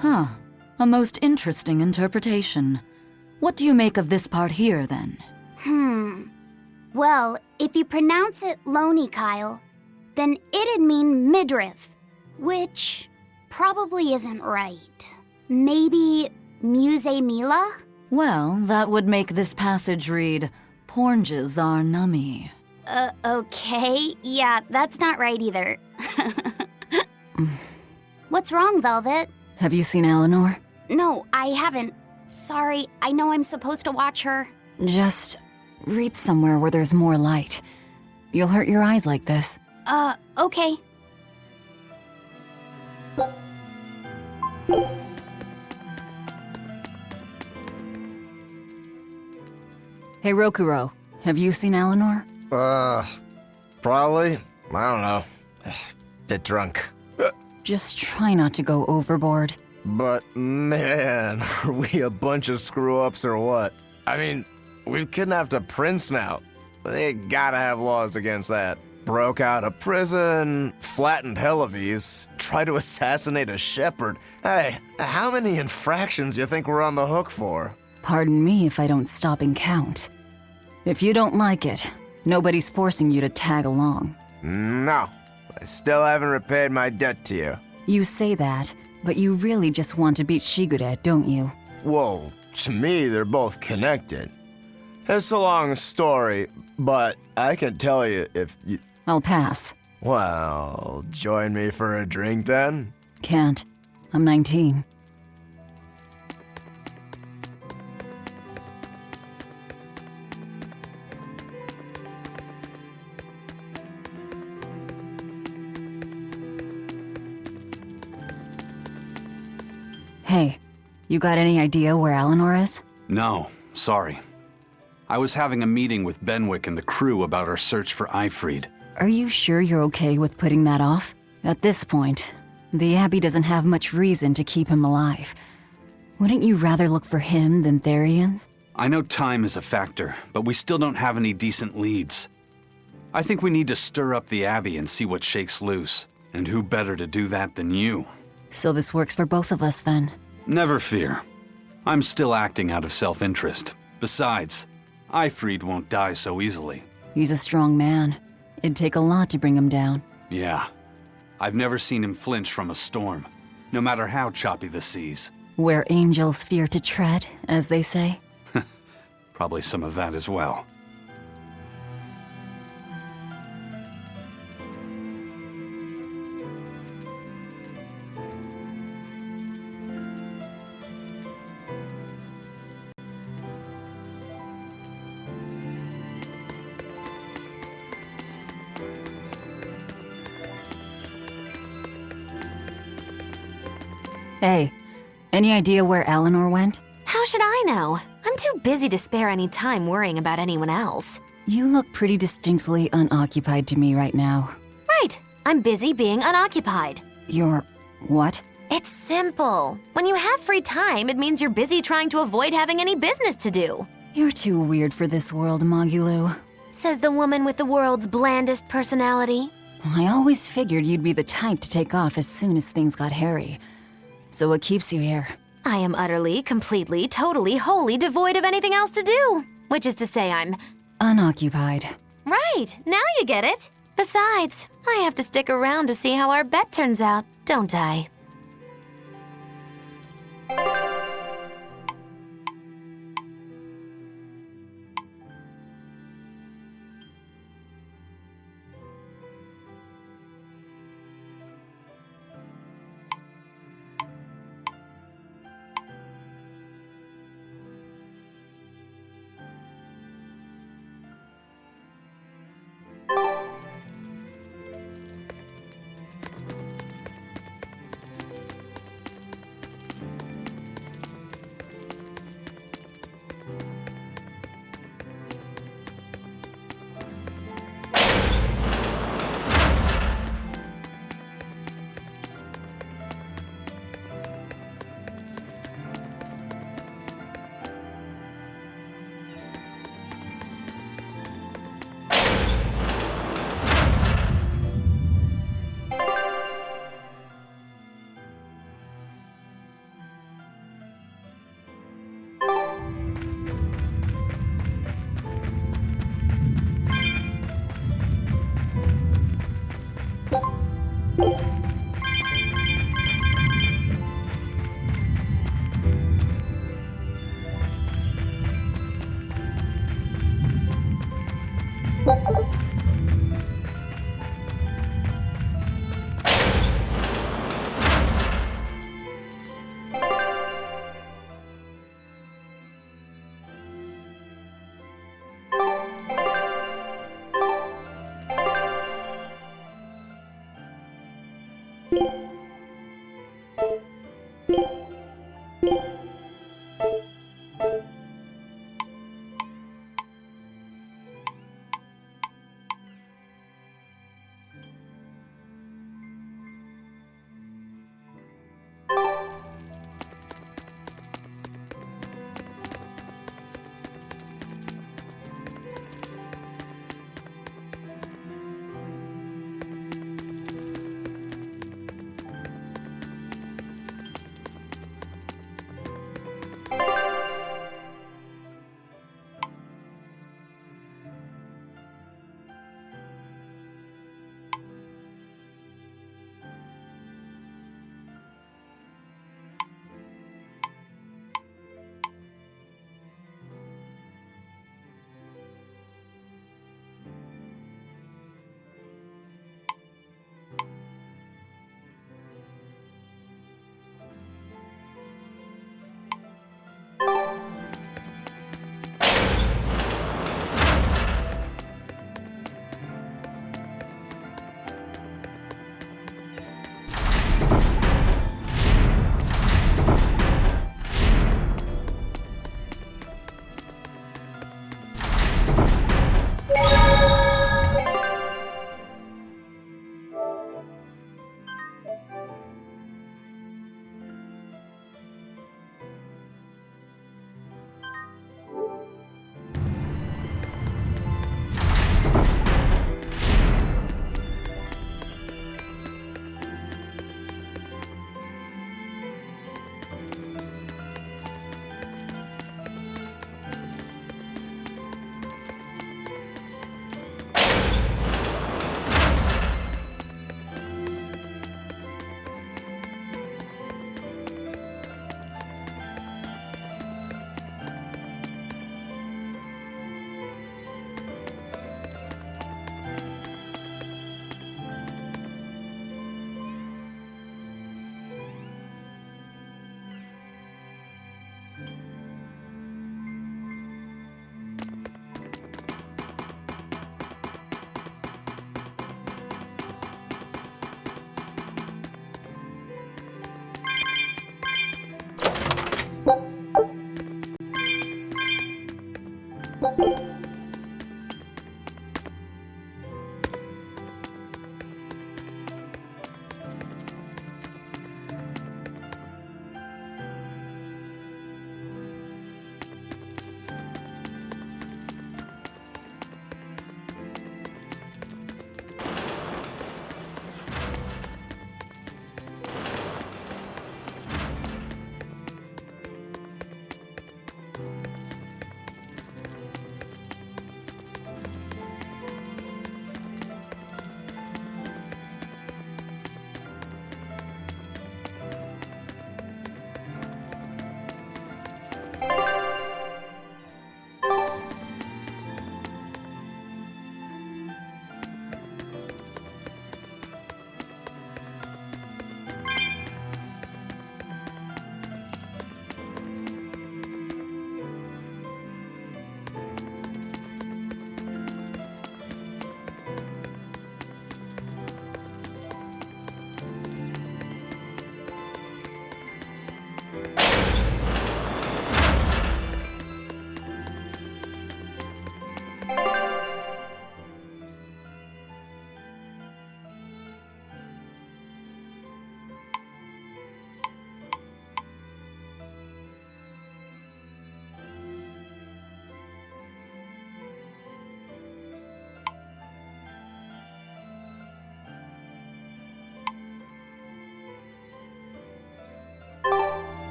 Huh. A most interesting interpretation. What do you make of this part here, then? Well, if you pronounce it Loney Kyle, then it'd mean midriff, which probably isn't right. Maybe Muse Mila? Well, that would make this passage read, Pornges are nummy. Okay. Yeah, that's not right either. What's wrong, Velvet? Have you seen Eleanor? No, I haven't. Sorry, I know I'm supposed to watch her. Just read somewhere where there's more light. You'll hurt your eyes like this. Okay. Hey, Rokuro, have you seen Eleanor? Probably. I don't know. Bit drunk. Just try not to go overboard. But man, are we a bunch of screw-ups or what? I mean, we've kidnapped a prince now. They gotta have laws against that. Broke out of prison, flattened Helives, tried to assassinate a shepherd. Hey, how many infractions do you think we're on the hook for? Pardon me if I don't stop and count. If you don't like it, nobody's forcing you to tag along. No, I still haven't repaid my debt to you. You say that, but you really just want to beat Shigure, don't you? Whoa, to me, they're both connected. It's a long story, but I can tell you if you... I'll pass. Well, join me for a drink then? Can't. I'm 19. Hey, you got any idea where Eleanor is? No, sorry. I was having a meeting with Benwick and the crew about our search for Eifried. Are you sure you're okay with putting that off? At this point, the Abbey doesn't have much reason to keep him alive. Wouldn't you rather look for him than Therians? I know time is a factor, but we still don't have any decent leads. I think we need to stir up the Abbey and see what shakes loose. And who better to do that than you? So this works for both of us then? Never fear. I'm still acting out of self-interest. Besides, Eifried won't die so easily. He's a strong man. It'd take a lot to bring him down. Yeah. I've never seen him flinch from a storm, no matter how choppy the seas. Where angels fear to tread, as they say. Probably some of that as well. Hey, any idea where Eleanor went? How should I know? I'm too busy to spare any time worrying about anyone else. You look pretty distinctly unoccupied to me right now. Right. I'm busy being unoccupied. You're... what? It's simple. When you have free time, it means you're busy trying to avoid having any business to do. You're too weird for this world, Magilu. Says the woman with the world's blandest personality. I always figured you'd be the type to take off as soon as things got hairy. So what keeps you here? I am utterly, completely, totally, wholly devoid of anything else to do. Which is to say I'm... unoccupied. Right, now you get it. Besides, I have to stick around to see how our bet turns out, don't I?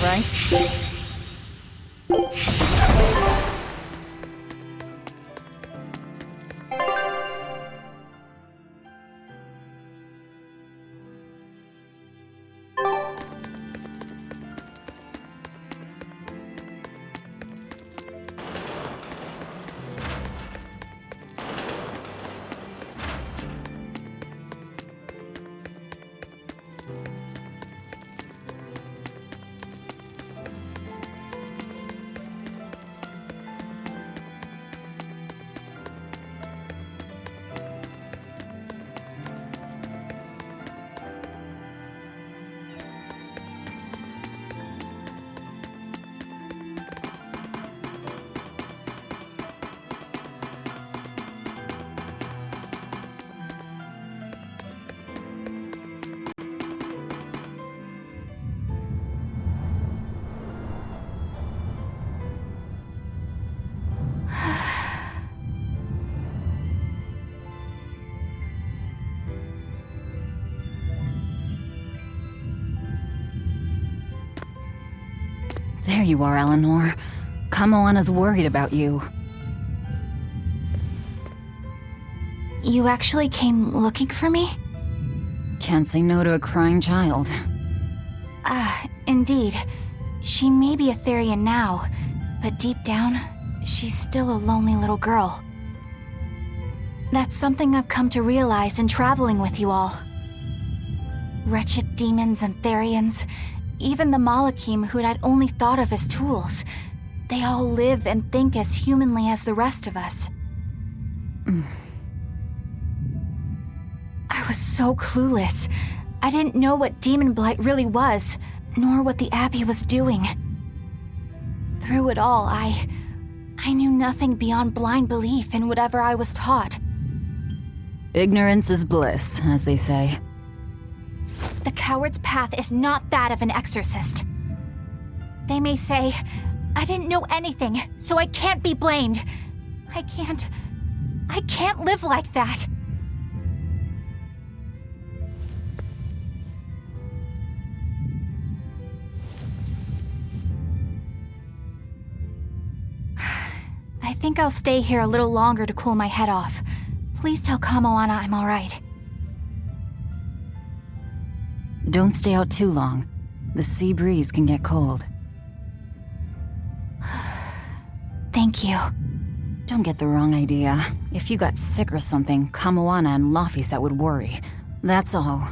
all right? There you are, Eleanor. Kamoana's worried about you. You actually came looking for me? Can't say no to a crying child. Indeed. She may be a Therian now, but deep down, she's still a lonely little girl. That's something I've come to realize in traveling with you all. Wretched demons and Therians, even the Malakim who I'd only thought of as tools, they all live and think as humanly as the rest of us. I was so clueless. I didn't know what demon blight really was, nor what the Abbey was doing. Through it all, I knew nothing beyond blind belief in whatever I was taught. Ignorance is bliss, as they say. The coward's path is not that of an exorcist. They may say, I didn't know anything, so I can't be blamed. I can't live like that. I think I'll stay here a little longer to cool my head off. Please tell Kamoana I'm all right. Don't stay out too long. The sea breeze can get cold. Thank you. Don't get the wrong idea. If you got sick or something, Kamoana and Laphicet would worry. That's all.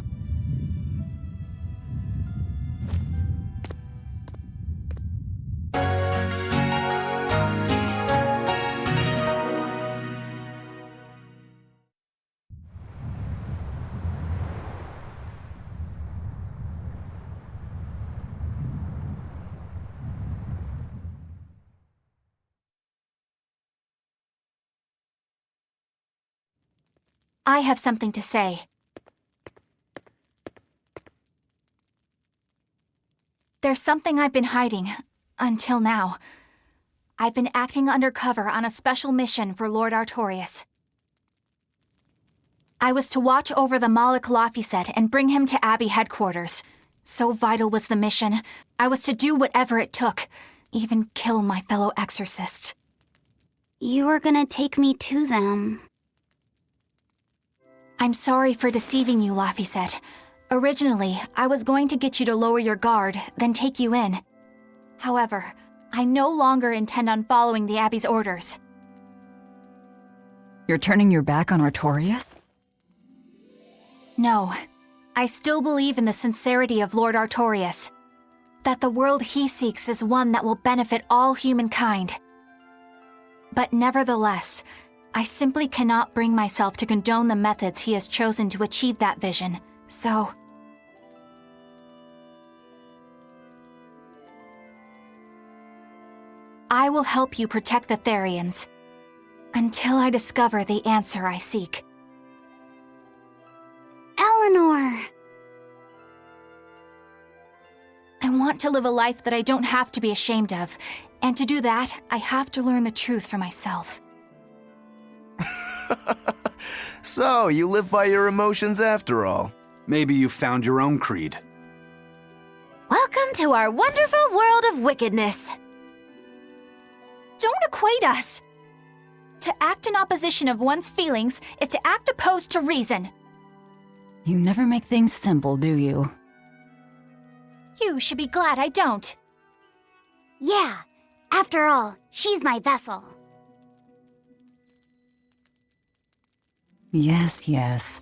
I have something to say. There's something I've been hiding, until now. I've been acting undercover on a special mission for Lord Artorias. I was to watch over the Malik Laphicet and bring him to Abbey headquarters. So vital was the mission, I was to do whatever it took, even kill my fellow exorcists. You were gonna take me to them. I'm sorry for deceiving you, Laphicet. Originally, I was going to get you to lower your guard, then take you in. However, I no longer intend on following the Abbey's orders. You're turning your back on Artorias? No. I still believe in the sincerity of Lord Artorias. That the world he seeks is one that will benefit all humankind. But nevertheless, I simply cannot bring myself to condone the methods he has chosen to achieve that vision, so... I will help you protect the Therians, until I discover the answer I seek. Eleanor! I want to live a life that I don't have to be ashamed of, and to do that, I have to learn the truth for myself. So, you live by your emotions after all. Maybe you found your own creed. Welcome to our wonderful world of wickedness. Don't equate us! To act in opposition of one's feelings is to act opposed to reason. You never make things simple, do you? You should be glad I don't. Yeah, after all, she's my vessel. Yes, yes.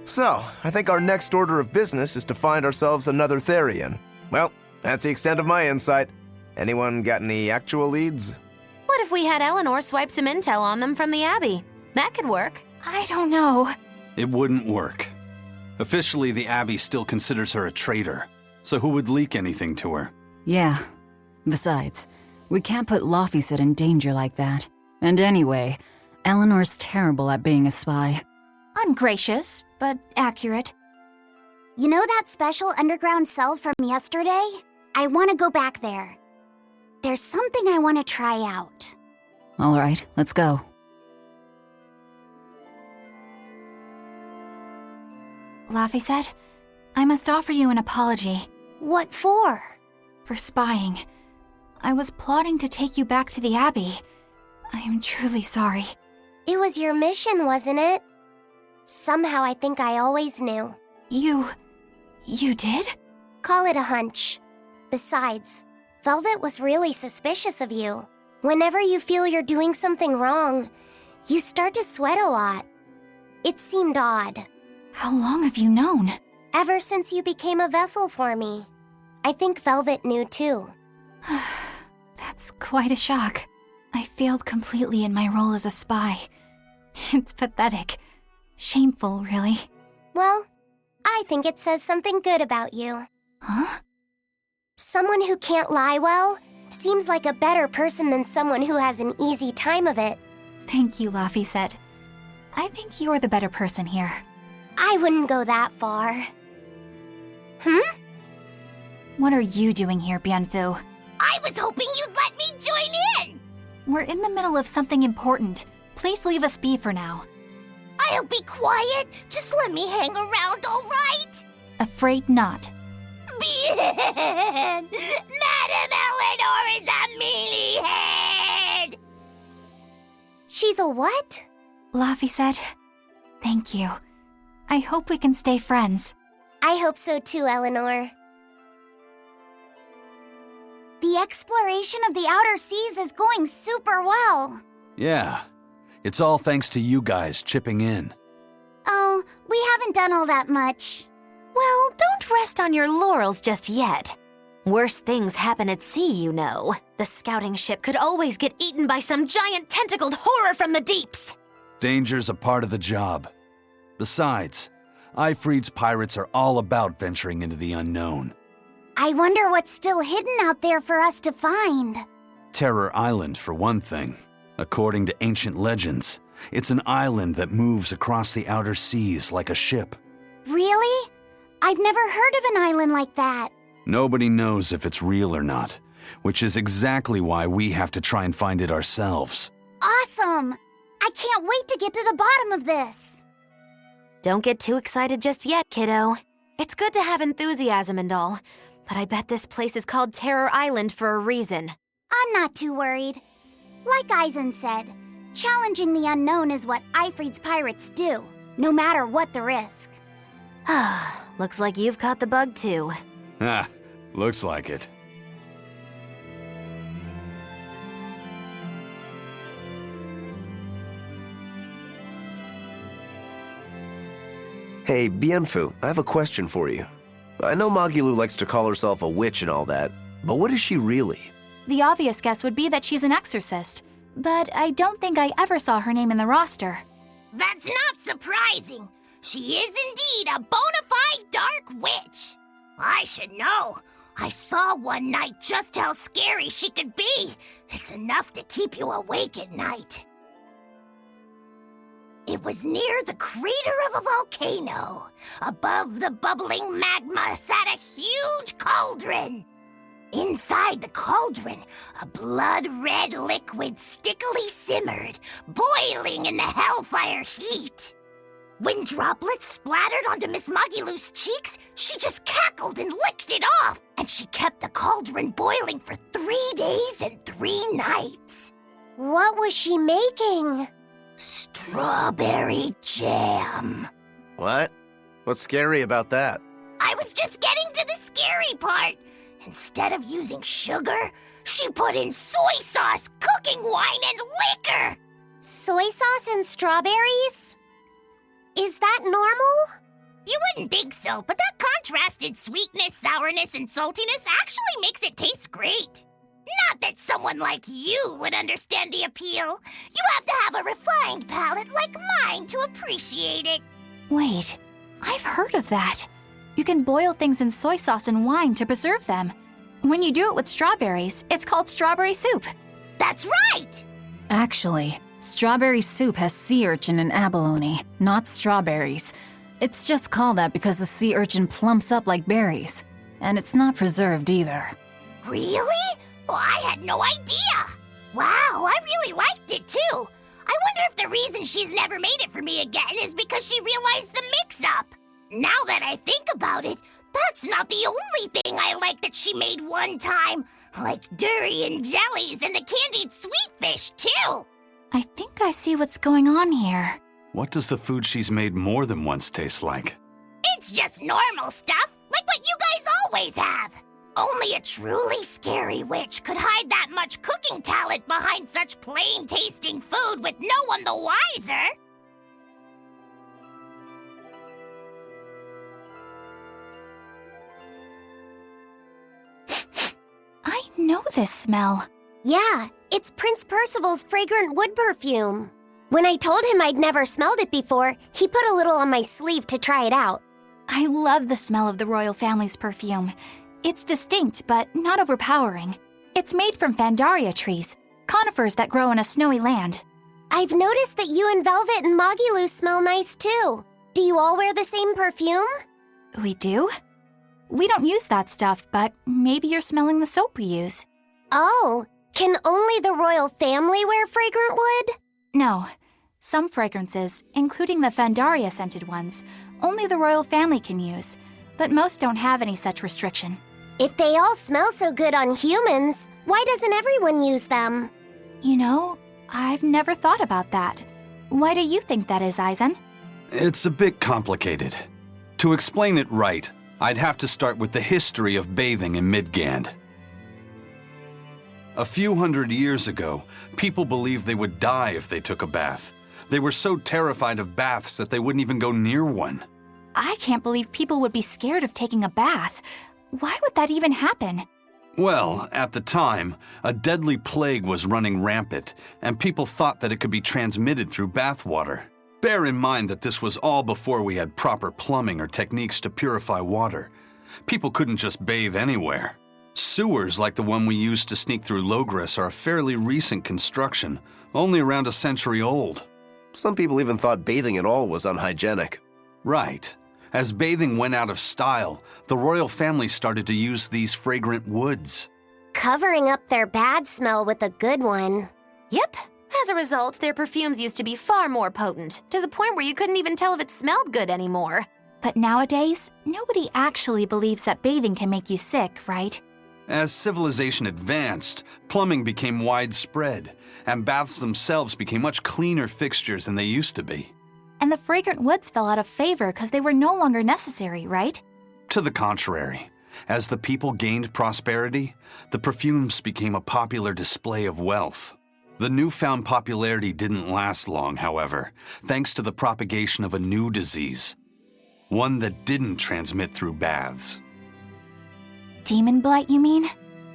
So, I think our next order of business is to find ourselves another Therian. Well, that's the extent of my insight. Anyone got any actual leads? What if we had Eleanor swipe some intel on them from the Abbey? That could work. I don't know. It wouldn't work. Officially, the Abbey still considers her a traitor. So who would leak anything to her? Yeah. Besides, we can't put Laufeyset in danger like that. And anyway, Eleanor's terrible at being a spy. Ungracious, but accurate. You know that special underground cell from yesterday? I want to go back there. There's something I want to try out. All right, let's go. Laufeyset, I must offer you an apology. What for? For spying. I was plotting to take you back to the Abbey. I am truly sorry. It was your mission, wasn't it? Somehow I think I always knew. You did? Call it a hunch. Besides, Velvet was really suspicious of you. Whenever you feel you're doing something wrong, you start to sweat a lot. It seemed odd. How long have you known? Ever since you became a vessel for me. I think Velvet knew too. That's quite a shock. I failed completely in my role as a spy. It's pathetic. Shameful, really. Well, I think it says something good about you. Huh? Someone who can't lie well seems like a better person than someone who has an easy time of it. Thank you, Laufeyset. I think you're the better person here. I wouldn't go that far. What are you doing here, Bienfu? I was hoping you'd let me join in! We're in the middle of something important. Please leave us be for now. I'll be quiet. Just let me hang around, all right? Afraid not. Bien! Madame Eleanor is a mealyhead! She's a what? Laufeyset, thank you. I hope we can stay friends. I hope so too, Eleanor. The exploration of the outer seas is going super well. Yeah. It's all thanks to you guys chipping in. Oh, we haven't done all that much. Well, don't rest on your laurels just yet. Worse things happen at sea, you know. The scouting ship could always get eaten by some giant tentacled horror from the deeps. Danger's a part of the job. Besides, Ifrid's pirates are all about venturing into the unknown. I wonder what's still hidden out there for us to find. Terror Island, for one thing. According to ancient legends, it's an island that moves across the outer seas like a ship. Really? I've never heard of an island like that. Nobody knows if it's real or not, which is exactly why we have to try and find it ourselves. Awesome! I can't wait to get to the bottom of this. Don't get too excited just yet, kiddo. It's good to have enthusiasm and all, but I bet this place is called Terror Island for a reason. I'm not too worried. Like Eisen said, challenging the unknown is what Ifrid's pirates do, no matter what the risk. Looks like you've caught the bug too. Ah, looks like it. Hey, Bienfu, I have a question for you. I know Magilu likes to call herself a witch and all that, but what is she really? The obvious guess would be that she's an exorcist, but I don't think I ever saw her name in the roster. That's not surprising. She is indeed a bona fide dark witch. I should know. I saw one night just how scary she could be. It's enough to keep you awake at night. It was near the crater of a volcano. Above the bubbling magma sat a huge cauldron. Inside the cauldron, a blood-red liquid stickily simmered, boiling in the hellfire heat. When droplets splattered onto Miss Magilou's cheeks, she just cackled and licked it off, and she kept the cauldron boiling for 3 days and 3 nights. What was she making? Strawberry jam. What? What's scary about that? I was just getting to the scary part. Instead of using sugar, she put in soy sauce, cooking wine, and liquor. Soy sauce and strawberries? Is that normal? You wouldn't think so, but that contrasted sweetness, sourness, and saltiness actually makes it taste great. Not that someone like you would understand the appeal. You have to have a refined palate like mine to appreciate it. Wait, I've heard of that. You can boil things in soy sauce and wine to preserve them. When you do it with strawberries, it's called strawberry soup. That's right! Actually, strawberry soup has sea urchin and abalone, not strawberries. It's just called that because the sea urchin plumps up like berries. And it's not preserved either. Really? Well, I had no idea. Wow, I really liked it too. I wonder if the reason she's never made it for me again is because she realized the mix-up. Now that I think about it, that's not the only thing I like that she made one time. Like durian jellies and the candied sweet fish, too. I think I see what's going on here. What does the food she's made more than once taste like? It's just normal stuff, like what you guys always have. Only a truly scary witch could hide that much cooking talent behind such plain-tasting food with no one the wiser. I know this smell. Yeah, it's Prince Percival's fragrant wood perfume. When I told him I'd never smelled it before, he put a little on my sleeve to try it out. I love the smell of the royal family's perfume. It's distinct, but not overpowering. It's made from Fandaria trees, conifers that grow in a snowy land. I've noticed that you and Velvet and Magilou smell nice too. Do you all wear the same perfume? We do? We don't use that stuff, but maybe you're smelling the soap we use. Oh, can only the royal family wear fragrant wood? No. Some fragrances, including the Fandaria scented ones, only the royal family can use, but most don't have any such restriction. If they all smell so good on humans, why doesn't everyone use them? You know, I've never thought about that. Why do you think that is, Aizen? It's a bit complicated. To explain it right, I'd have to start with the history of bathing in Midgand. A few hundred years ago, people believed they would die if they took a bath. They were so terrified of baths that they wouldn't even go near one. I can't believe people would be scared of taking a bath. Why would that even happen? Well, at the time, a deadly plague was running rampant, and people thought that it could be transmitted through bathwater. Bear in mind that this was all before we had proper plumbing or techniques to purify water. People couldn't just bathe anywhere. Sewers like the one we used to sneak through Logres are a fairly recent construction, only around a century old. Some people even thought bathing at all was unhygienic. Right. As bathing went out of style, the royal family started to use these fragrant woods. Covering up their bad smell with a good one. Yep. As a result, their perfumes used to be far more potent, to the point where you couldn't even tell if it smelled good anymore. But nowadays, nobody actually believes that bathing can make you sick, right? As civilization advanced, plumbing became widespread, and baths themselves became much cleaner fixtures than they used to be. And the fragrant woods fell out of favor because they were no longer necessary, right? To the contrary. As the people gained prosperity, the perfumes became a popular display of wealth. The newfound popularity didn't last long, however, thanks to the propagation of a new disease. One that didn't transmit through baths. Demon blight, you mean?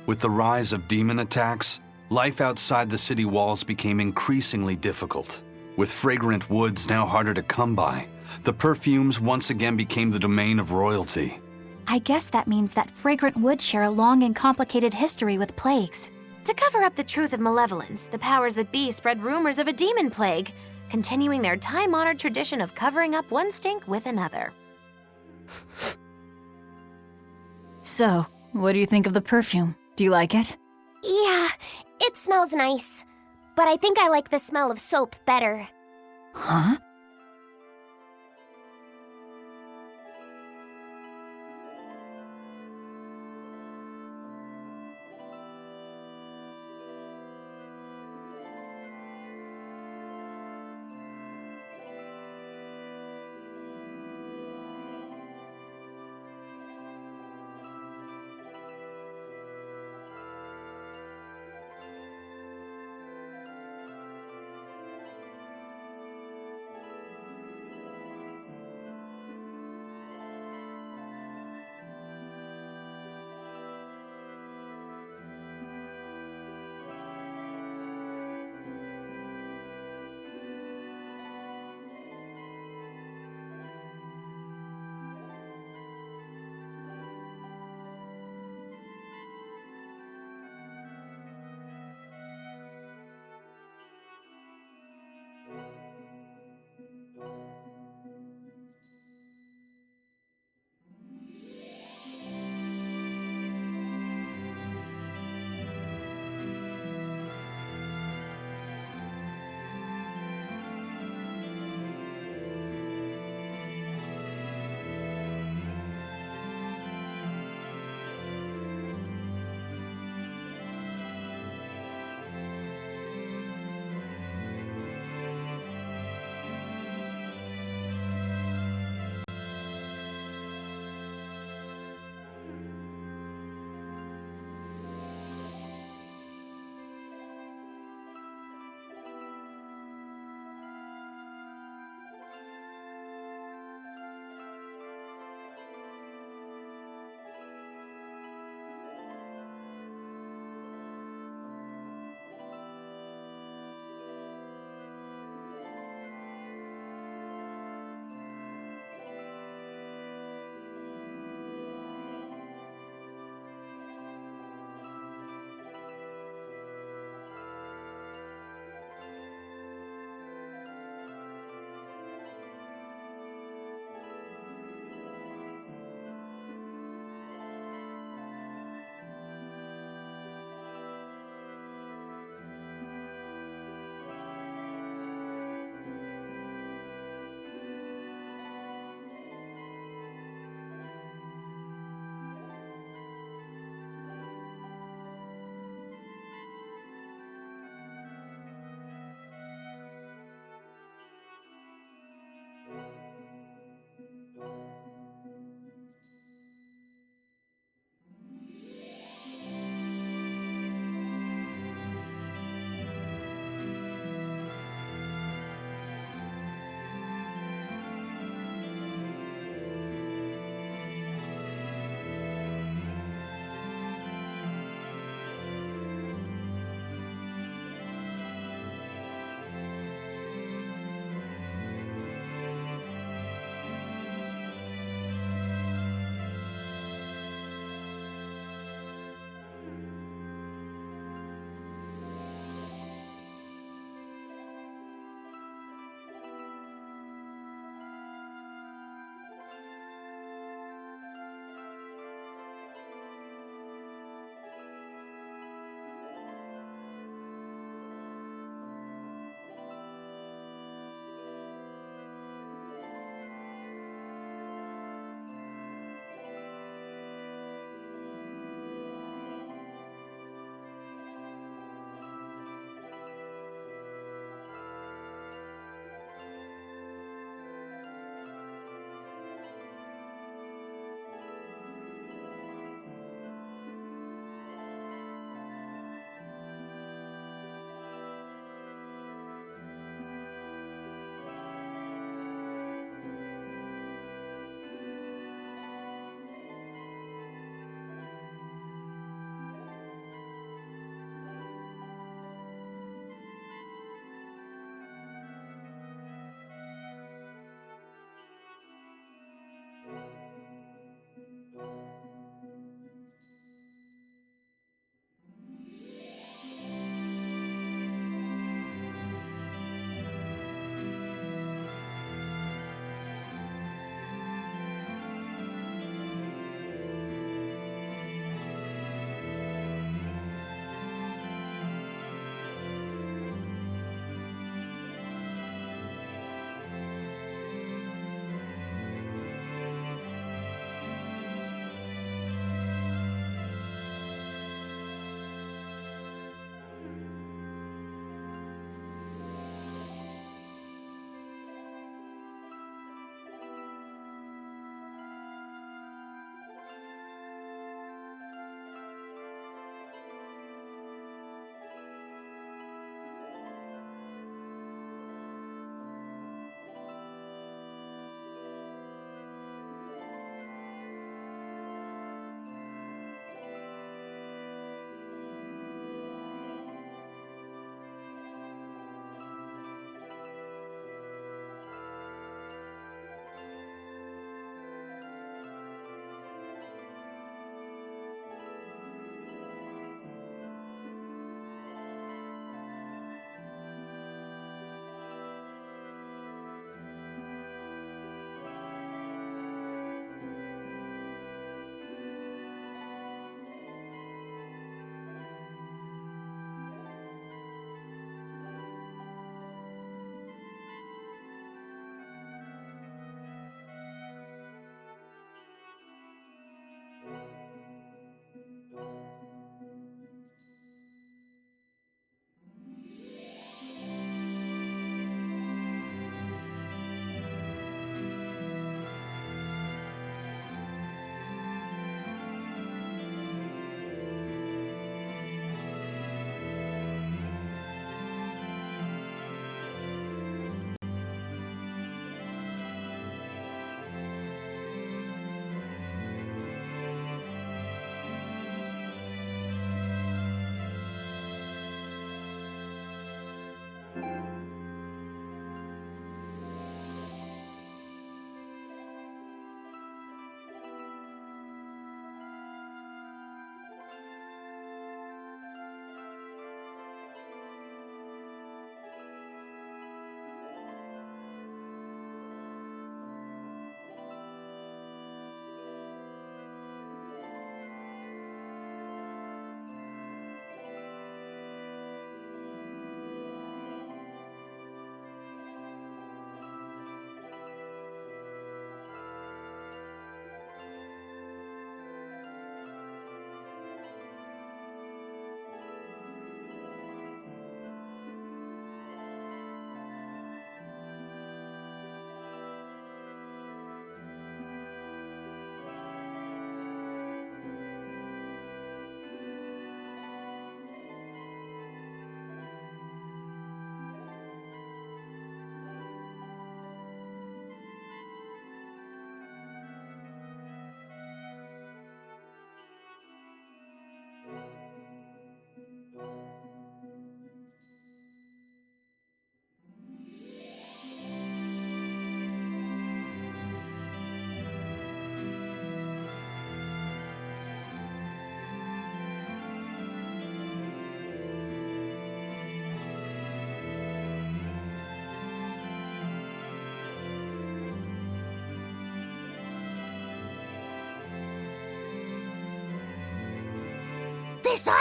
With the rise of demon attacks, life outside the city walls became increasingly difficult. With fragrant woods now harder to come by, the perfumes once again became the domain of royalty. I guess that means that fragrant woods share a long and complicated history with plagues. To cover up the truth of malevolence, the powers that be spread rumors of a demon plague, continuing their time-honored tradition of covering up one stink with another. So, what do you think of the perfume? Do you like it? Yeah, it smells nice. But I think I like the smell of soap better. Huh?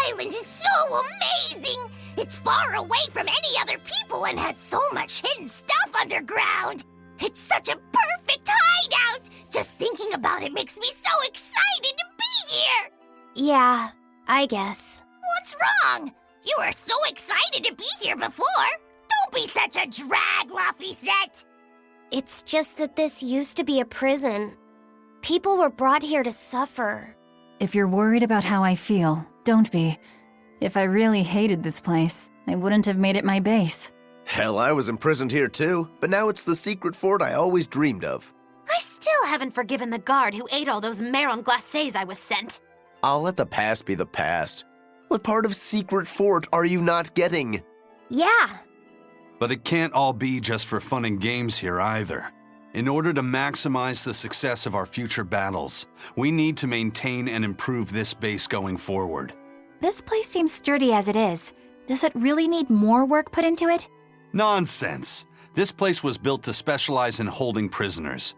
island is so amazing! It's far away from any other people and has so much hidden stuff underground! It's such a perfect hideout! Just thinking about it makes me so excited to be here! Yeah, I guess. What's wrong? You were so excited to be here before! Don't be such a drag, Laphicet! It's just that this used to be a prison. People were brought here to suffer. If you're worried about how I feel, don't be. If I really hated this place, I wouldn't have made it my base. Hell, I was imprisoned here too, but now it's the secret fort I always dreamed of. I still haven't forgiven the guard who ate all those marron glacés I was sent. I'll let the past be the past. What part of secret fort are you not getting? Yeah. But it can't all be just for fun and games here either. In order to maximize the success of our future battles, we need to maintain and improve this base going forward. This place seems sturdy as it is. Does it really need more work put into it? Nonsense! This place was built to specialize in holding prisoners.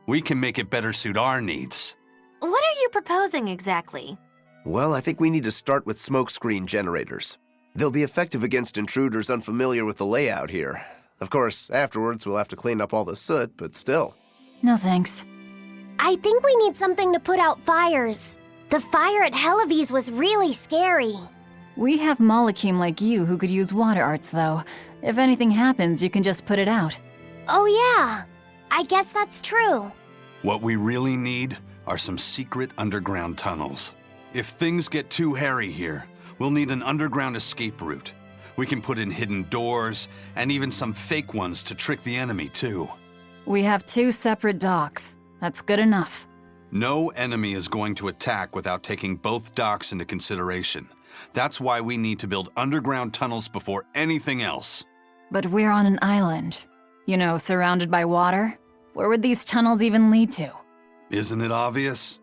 We can make it better suit our needs. What are you proposing exactly? Well, I think we need to start with smokescreen generators. They'll be effective against intruders unfamiliar with the layout here. Of course, afterwards we'll have to clean up all the soot, but still. No thanks. I think we need something to put out fires. The fire at Helavis was really scary. We have Malakim like you who could use water arts, though. If anything happens, you can just put it out. Oh yeah, I guess that's true. What we really need are some secret underground tunnels. If things get too hairy here, we'll need an underground escape route. We can put in hidden doors, and even some fake ones to trick the enemy, too. We have 2 separate docks. That's good enough. No enemy is going to attack without taking both docks into consideration. That's why we need to build underground tunnels before anything else. But we're on an island. You know, surrounded by water. Where would these tunnels even lead to? Isn't it obvious?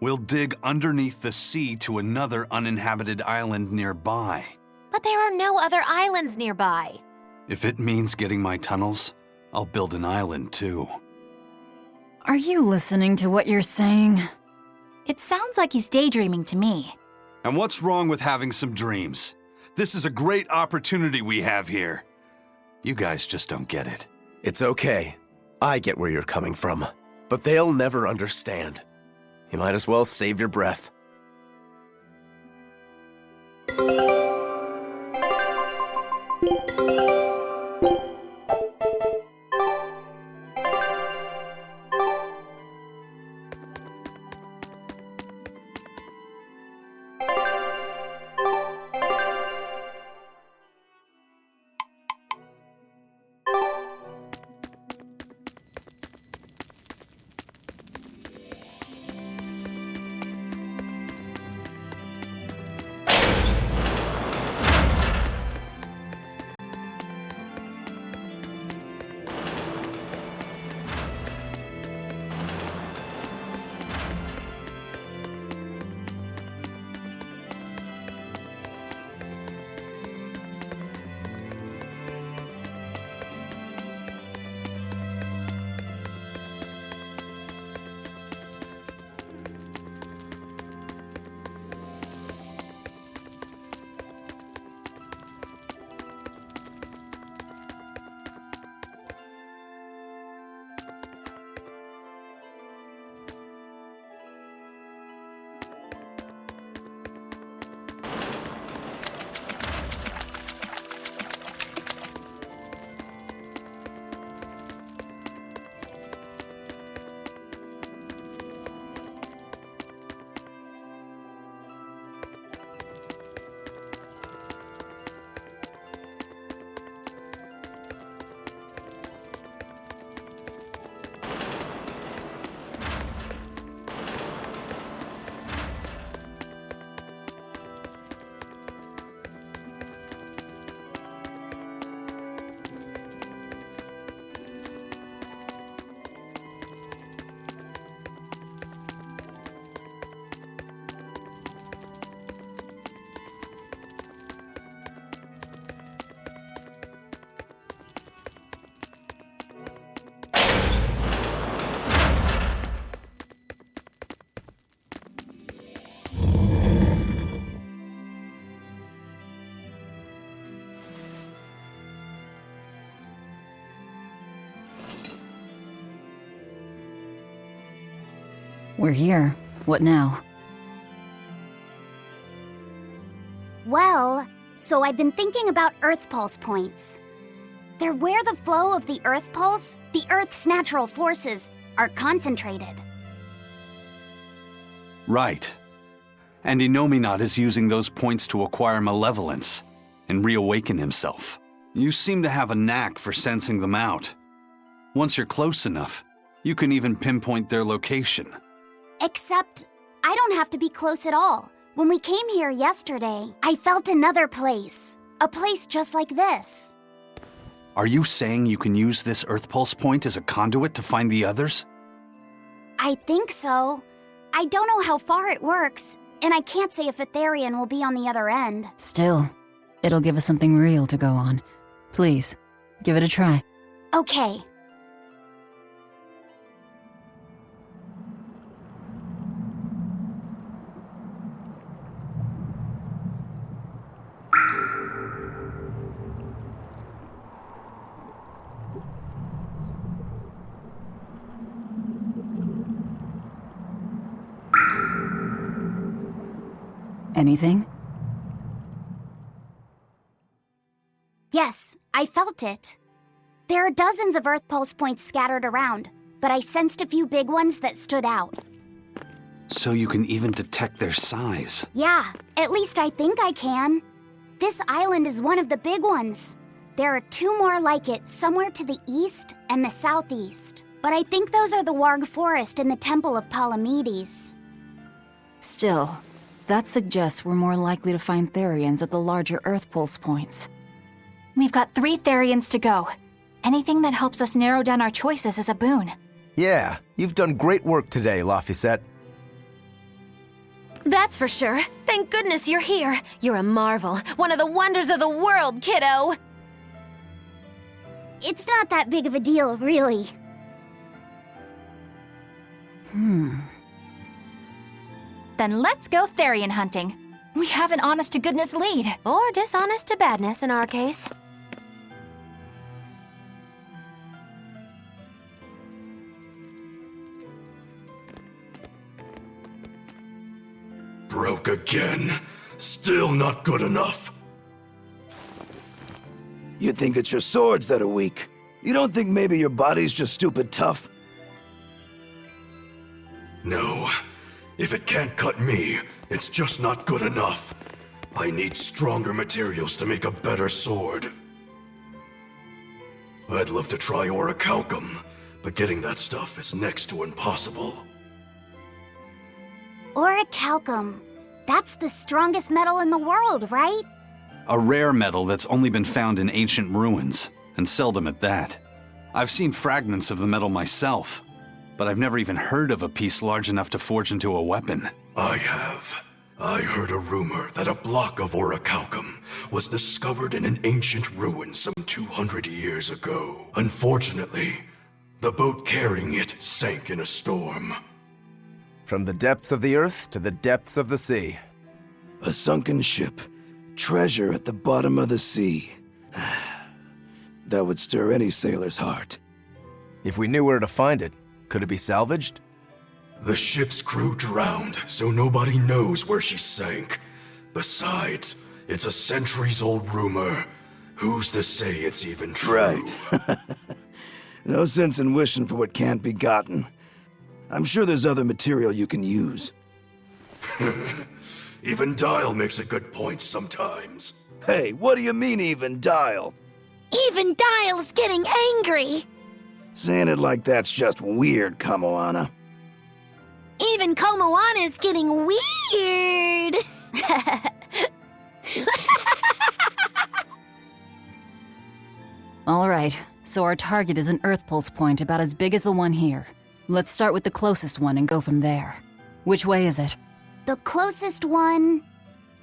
We'll dig underneath the sea to another uninhabited island nearby. But there are no other islands nearby. If it means getting my tunnels, I'll build an island too. Are you listening to what you're saying? It sounds like he's daydreaming to me. And what's wrong with having some dreams? This is a great opportunity we have here. You guys just don't get it. It's okay. I get where you're coming from. But they'll never understand. You might as well save your breath. We're here. What now? Well, so I've been thinking about Earth Pulse points. They're where the flow of the Earth Pulse, the Earth's natural forces, are concentrated. Right. And Innominat is using those points to acquire malevolence and reawaken himself. You seem to have a knack for sensing them out. Once you're close enough, you can even pinpoint their location. Except, I don't have to be close at all. When we came here yesterday, I felt another place. A place just like this. Are you saying you can use this Earth Pulse point as a conduit to find the others? I think so. I don't know how far it works, and I can't say if Etherian will be on the other end. Still, it'll give us something real to go on. Please, give it a try. Okay. Anything? Yes, I felt it. There are dozens of Earth Pulse points scattered around, but I sensed a few big ones that stood out. So you can even detect their size. Yeah, at least I think I can. This island is one of the big ones. There are two more like it somewhere to the east and the southeast. But I think those are the Warg Forest and the Temple of Palamedes. Still, that suggests we're more likely to find Therians at the larger Earth Pulse points. We've got 3 Therians to go. Anything that helps us narrow down our choices is a boon. Yeah, you've done great work today, Laphicet. That's for sure. Thank goodness you're here. You're a marvel. One of the wonders of the world, kiddo. It's not that big of a deal, really. Then let's go Therian hunting. We have an honest-to-goodness lead. Or dishonest to badness in our case. Broke again. Still not good enough. You think it's your swords that are weak? You don't think maybe your body's just stupid tough? No. If it can't cut me, it's just not good enough. I need stronger materials to make a better sword. I'd love to try orichalcum, but getting that stuff is next to impossible. Orichalcum. That's the strongest metal in the world, right? A rare metal that's only been found in ancient ruins, and seldom at that. I've seen fragments of the metal myself, but I've never even heard of a piece large enough to forge into a weapon. I have. I heard a rumor that a block of orichalcum was discovered in an ancient ruin some 200 years ago. Unfortunately, the boat carrying it sank in a storm. From the depths of the earth to the depths of the sea. A sunken ship. Treasure at the bottom of the sea. That would stir any sailor's heart. If we knew where to find it, could it be salvaged? The ship's crew drowned, so nobody knows where she sank. Besides, it's a centuries-old rumor. Who's to say it's even true? Right. No sense in wishing for what can't be gotten. I'm sure there's other material you can use. Even Dial makes a good point sometimes. Hey, what do you mean, even Dial? Even Dial's getting angry. Saying it like that's just weird, Kamoana. Even Komoana's getting weird. All right, so our target is an Earth Pulse point about as big as the one here. Let's start with the closest one and go from there. Which way is it? The closest one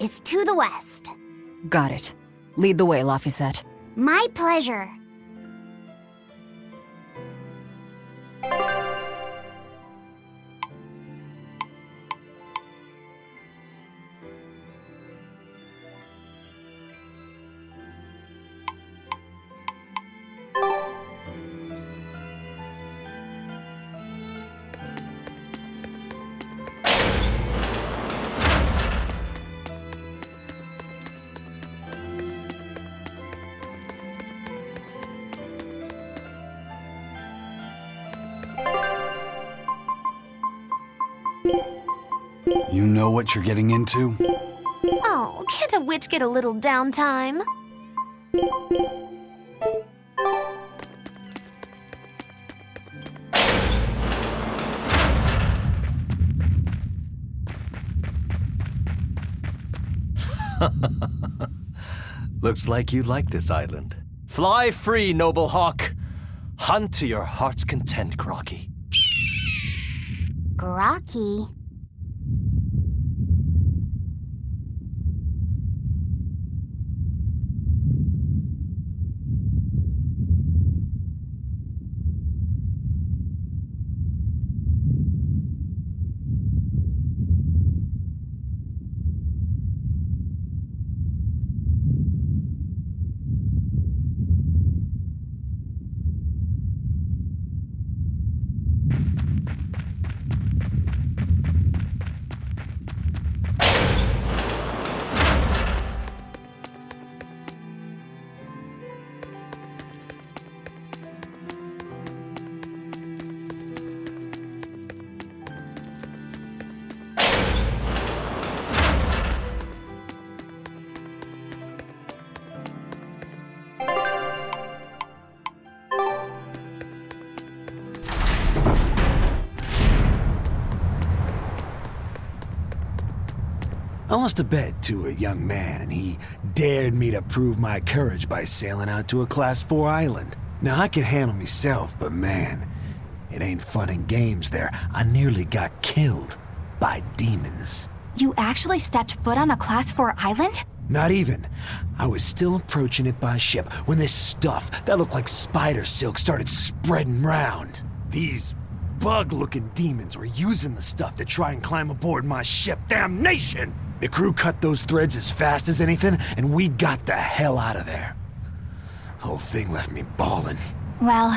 is to the west. Got it. Lead the way, Laphicet. My pleasure. You know what you're getting into? Oh, can't a witch get a little downtime? Looks like you like this island. Fly free, noble hawk. Hunt to your heart's content, Groggy. Groggy? I lost a bet to a young man, and he dared me to prove my courage by sailing out to a Class 4 island. Now, I can handle myself, but man, it ain't fun and games there. I nearly got killed by demons. You actually stepped foot on a Class 4 island? Not even. I was still approaching it by ship when this stuff that looked like spider silk started spreading round. These bug-looking demons were using the stuff to try and climb aboard my ship. Damnation! The crew cut those threads as fast as anything, and we got the hell out of there. Whole thing left me bawling. Well,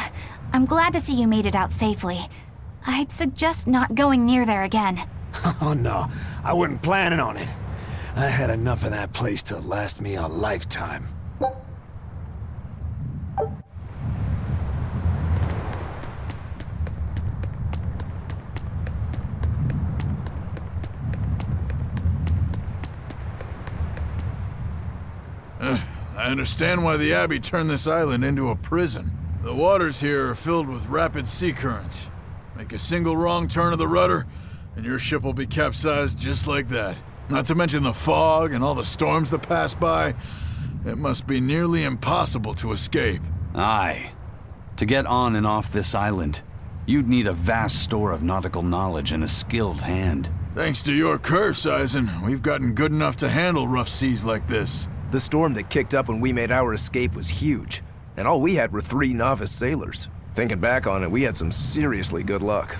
I'm glad to see you made it out safely. I'd suggest not going near there again. Oh no, I wasn't planning on it. I had enough of that place to last me a lifetime. I understand why the Abbey turned this island into a prison. The waters here are filled with rapid sea currents. Make a single wrong turn of the rudder, and your ship will be capsized just like that. Not to mention the fog and all the storms that pass by. It must be nearly impossible to escape. Aye. To get on and off this island, you'd need a vast store of nautical knowledge and a skilled hand. Thanks to your curse, Eisen, we've gotten good enough to handle rough seas like this. The storm that kicked up when we made our escape was huge, and all we had were 3 novice sailors. Thinking back on it, we had some seriously good luck.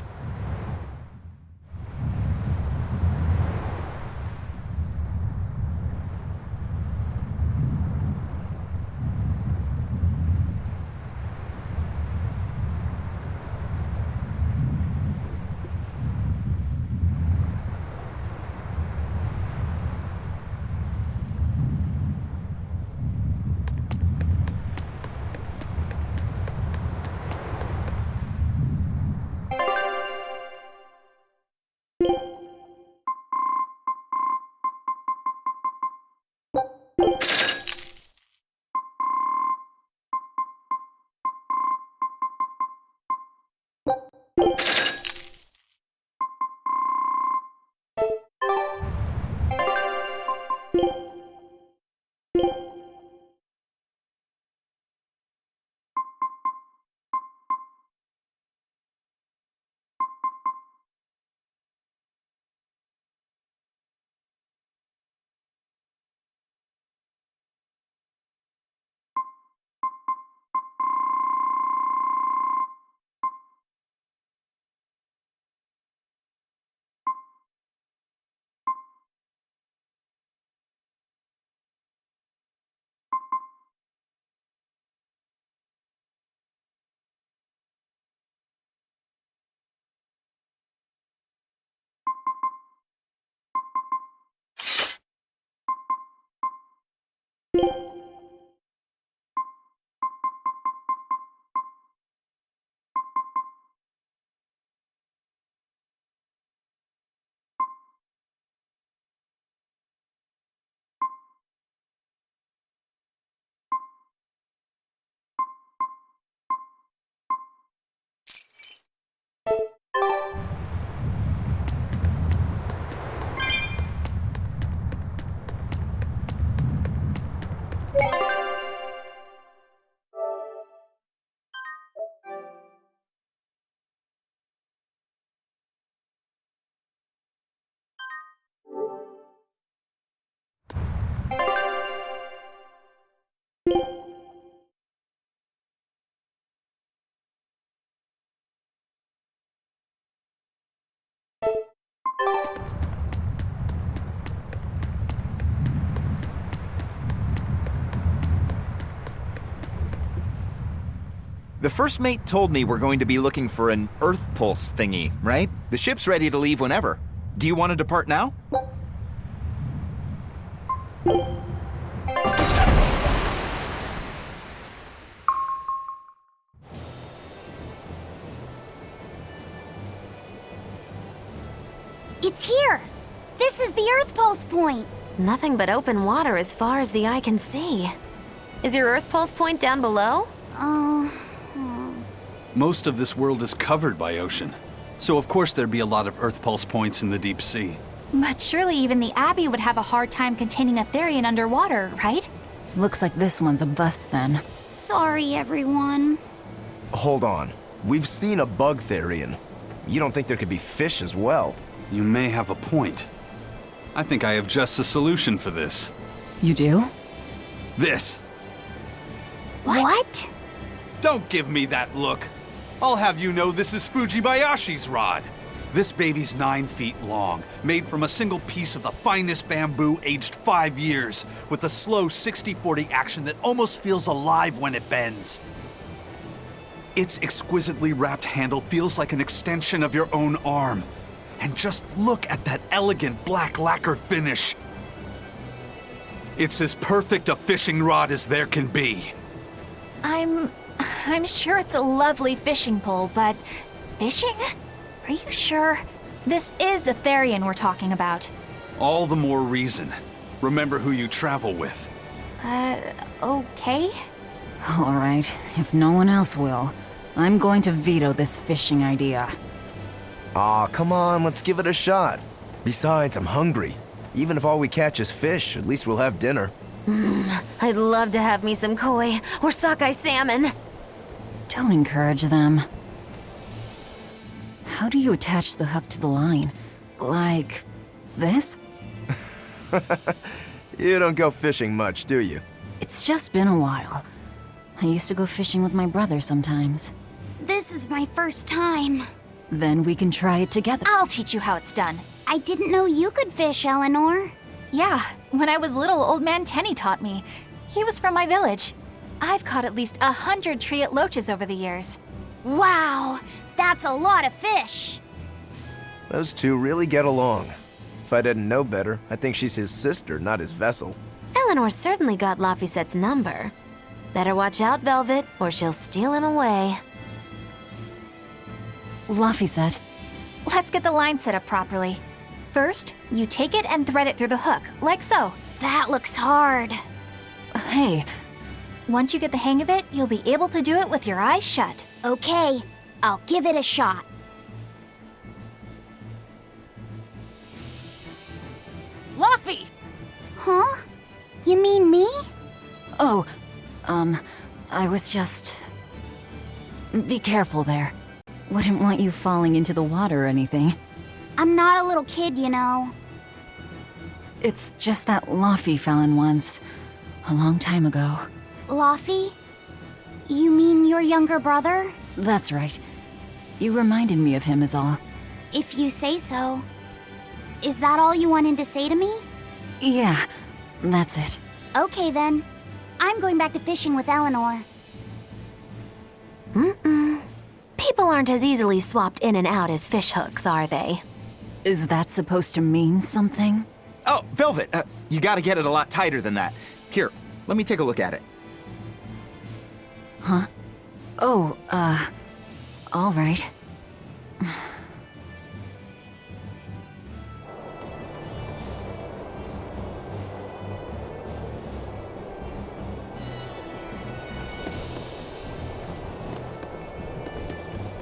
The first mate told me we're going to be looking for an Earth Pulse thingy, right? The ship's ready to leave whenever. Do you want to depart now? It's here! This is the Earth Pulse point! Nothing but open water as far as the eye can see. Is your Earth Pulse point down below? Most of this world is covered by ocean, so of course there'd be a lot of Earth Pulse points in the deep sea. But surely even the Abbey would have a hard time containing a Therian underwater, right? Looks like this one's a bust then. Sorry, everyone. Hold on. We've seen a bug Therian. You don't think there could be fish as well? You may have a point. I think I have just the solution for this. You do? This. What? Don't give me that look. I'll have you know this is Fujibayashi's rod. This baby's 9 feet long, made from a single piece of the finest bamboo aged 5 years, with a slow 60-40 action that almost feels alive when it bends. Its exquisitely wrapped handle feels like an extension of your own arm. And just look at that elegant black lacquer finish. It's as perfect a fishing rod as there can be. I'm sure it's a lovely fishing pole, but fishing? Are you sure? This is a Therian we're talking about. All the more reason. Remember who you travel with. Okay? All right, if no one else will, I'm going to veto this fishing idea. Aw, come on, let's give it a shot. Besides, I'm hungry. Even if all we catch is fish, at least we'll have dinner. I'd love to have me some koi or sockeye salmon. Don't encourage them. How do you attach the hook to the line? Like this? You don't go fishing much, do you? It's just been a while. I used to go fishing with my brother sometimes. This is my first time. Then we can try it together. I'll teach you how it's done. I didn't know you could fish, Eleanor. Yeah, when I was little, Old Man Tenny taught me. He was from my village. I've caught at least 100 triot loaches over the years. Wow, that's a lot of fish. Those two really get along. If I didn't know better, I think she's his sister, not his vessel. Eleanor certainly got Lafisette's number. Better watch out, Velvet, or she'll steal him away. Lafisette. Let's get the line set up properly. First, you take it and thread it through the hook, like so. That looks hard. Hey. Once you get the hang of it, you'll be able to do it with your eyes shut. Okay, I'll give it a shot. Laffy! Huh? You mean me? Oh, I was just... Be careful there. Wouldn't want you falling into the water or anything. I'm not a little kid, you know. It's just that Laffy fell in once. A long time ago. Laffy? You mean your younger brother? That's right. You reminded me of him is all. If you say so. Is that all you wanted to say to me? Yeah, that's it. Okay then. I'm going back to fishing with Eleanor. People aren't as easily swapped in and out as fish hooks, are they? Is that supposed to mean something? Oh, Velvet, you gotta get it a lot tighter than that. Here, let me take a look at it. Huh? Oh, all right.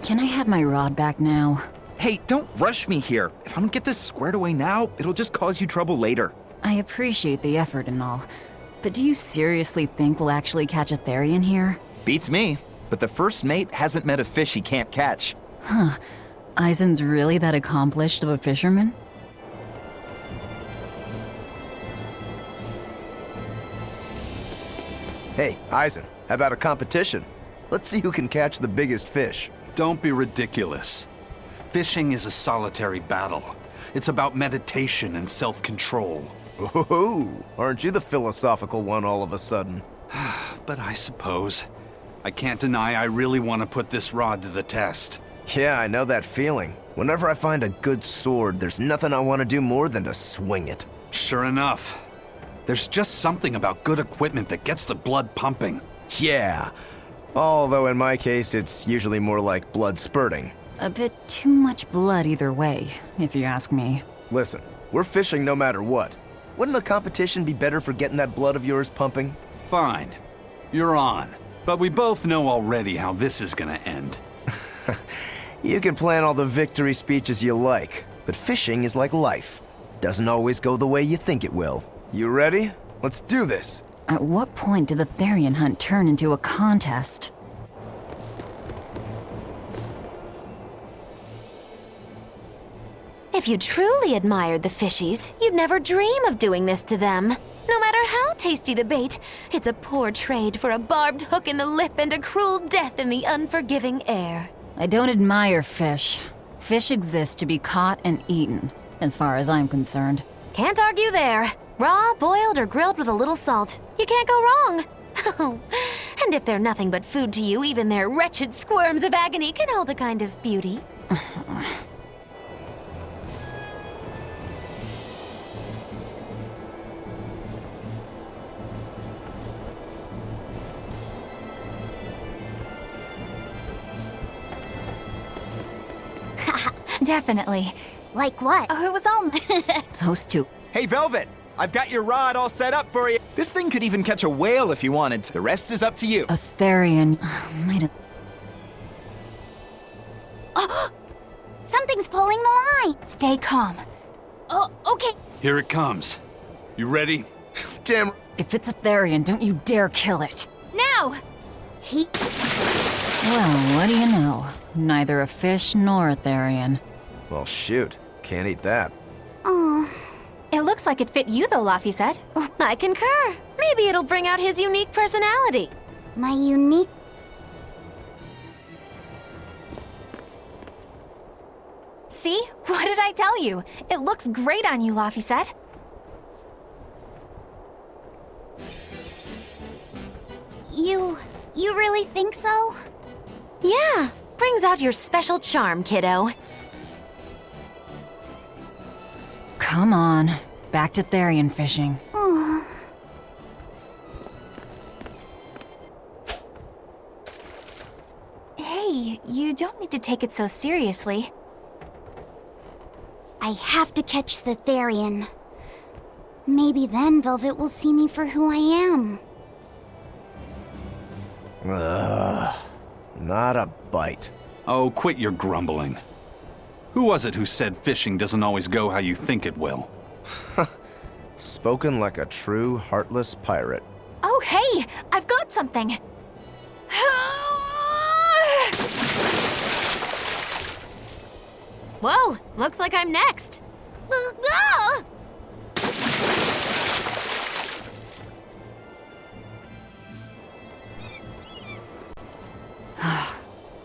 Can I have my rod back now? Hey, don't rush me here. If I don't get this squared away now, it'll just cause you trouble later. I appreciate the effort and all, but do you seriously think we'll actually catch a Therian here? Beats me, but the first mate hasn't met a fish he can't catch. Huh. Eisen's really that accomplished of a fisherman? Hey, Eisen, how about a competition? Let's see who can catch the biggest fish. Don't be ridiculous. Fishing is a solitary battle. It's about meditation and self-control. Ooh, aren't you the philosophical one all of a sudden? But I suppose. I can't deny I really want to put this rod to the test. Yeah, I know that feeling. Whenever I find a good sword, there's nothing I want to do more than to swing it. Sure enough. There's just something about good equipment that gets the blood pumping. Yeah. Although in my case, it's usually more like blood spurting. A bit too much blood either way, if you ask me. Listen, we're fishing no matter what. Wouldn't a competition be better for getting that blood of yours pumping? Fine. You're on. But we both know already how this is gonna end. You can plan all the victory speeches you like, but fishing is like life. It doesn't always go the way you think it will. You ready? Let's do this! At what point did the Therian hunt turn into a contest? If you truly admired the fishies, you'd never dream of doing this to them. No matter how tasty the bait, it's a poor trade for a barbed hook in the lip and a cruel death in the unforgiving air. I don't admire fish. Fish exist to be caught and eaten, as far as I'm concerned. Can't argue there. Raw, boiled, or grilled with a little salt. You can't go wrong. Oh, and if they're nothing but food to you, even their wretched squirms of agony can hold a kind of beauty. Definitely. Like what? Oh, it was all... Those two. Hey, Velvet! I've got your rod all set up for you. This thing could even catch a whale if you wanted. The rest is up to you. A Therian might have... Oh! Something's pulling the line! Stay calm. Oh, okay. Here it comes. You ready? Damn. If it's a Therian, don't you dare kill it. Now! Well, what do you know? Neither a fish nor a Therian. Well, shoot. Can't eat that. Oh. It looks like it fit you, though, Laphicet. I concur. Maybe it'll bring out his unique personality. My unique... See? What did I tell you? It looks great on you, Laphicet. You really think so? Yeah. Brings out your special charm, kiddo. Come on. Back to Therian fishing. Hey, you don't need to take it so seriously. I have to catch the Therian. Maybe then Velvet will see me for who I am. Ugh. Not a bite. Oh, quit your grumbling. Who was it who said fishing doesn't always go how you think it will? Spoken like a true, heartless pirate. Oh, hey! I've got something! Whoa, looks like I'm next.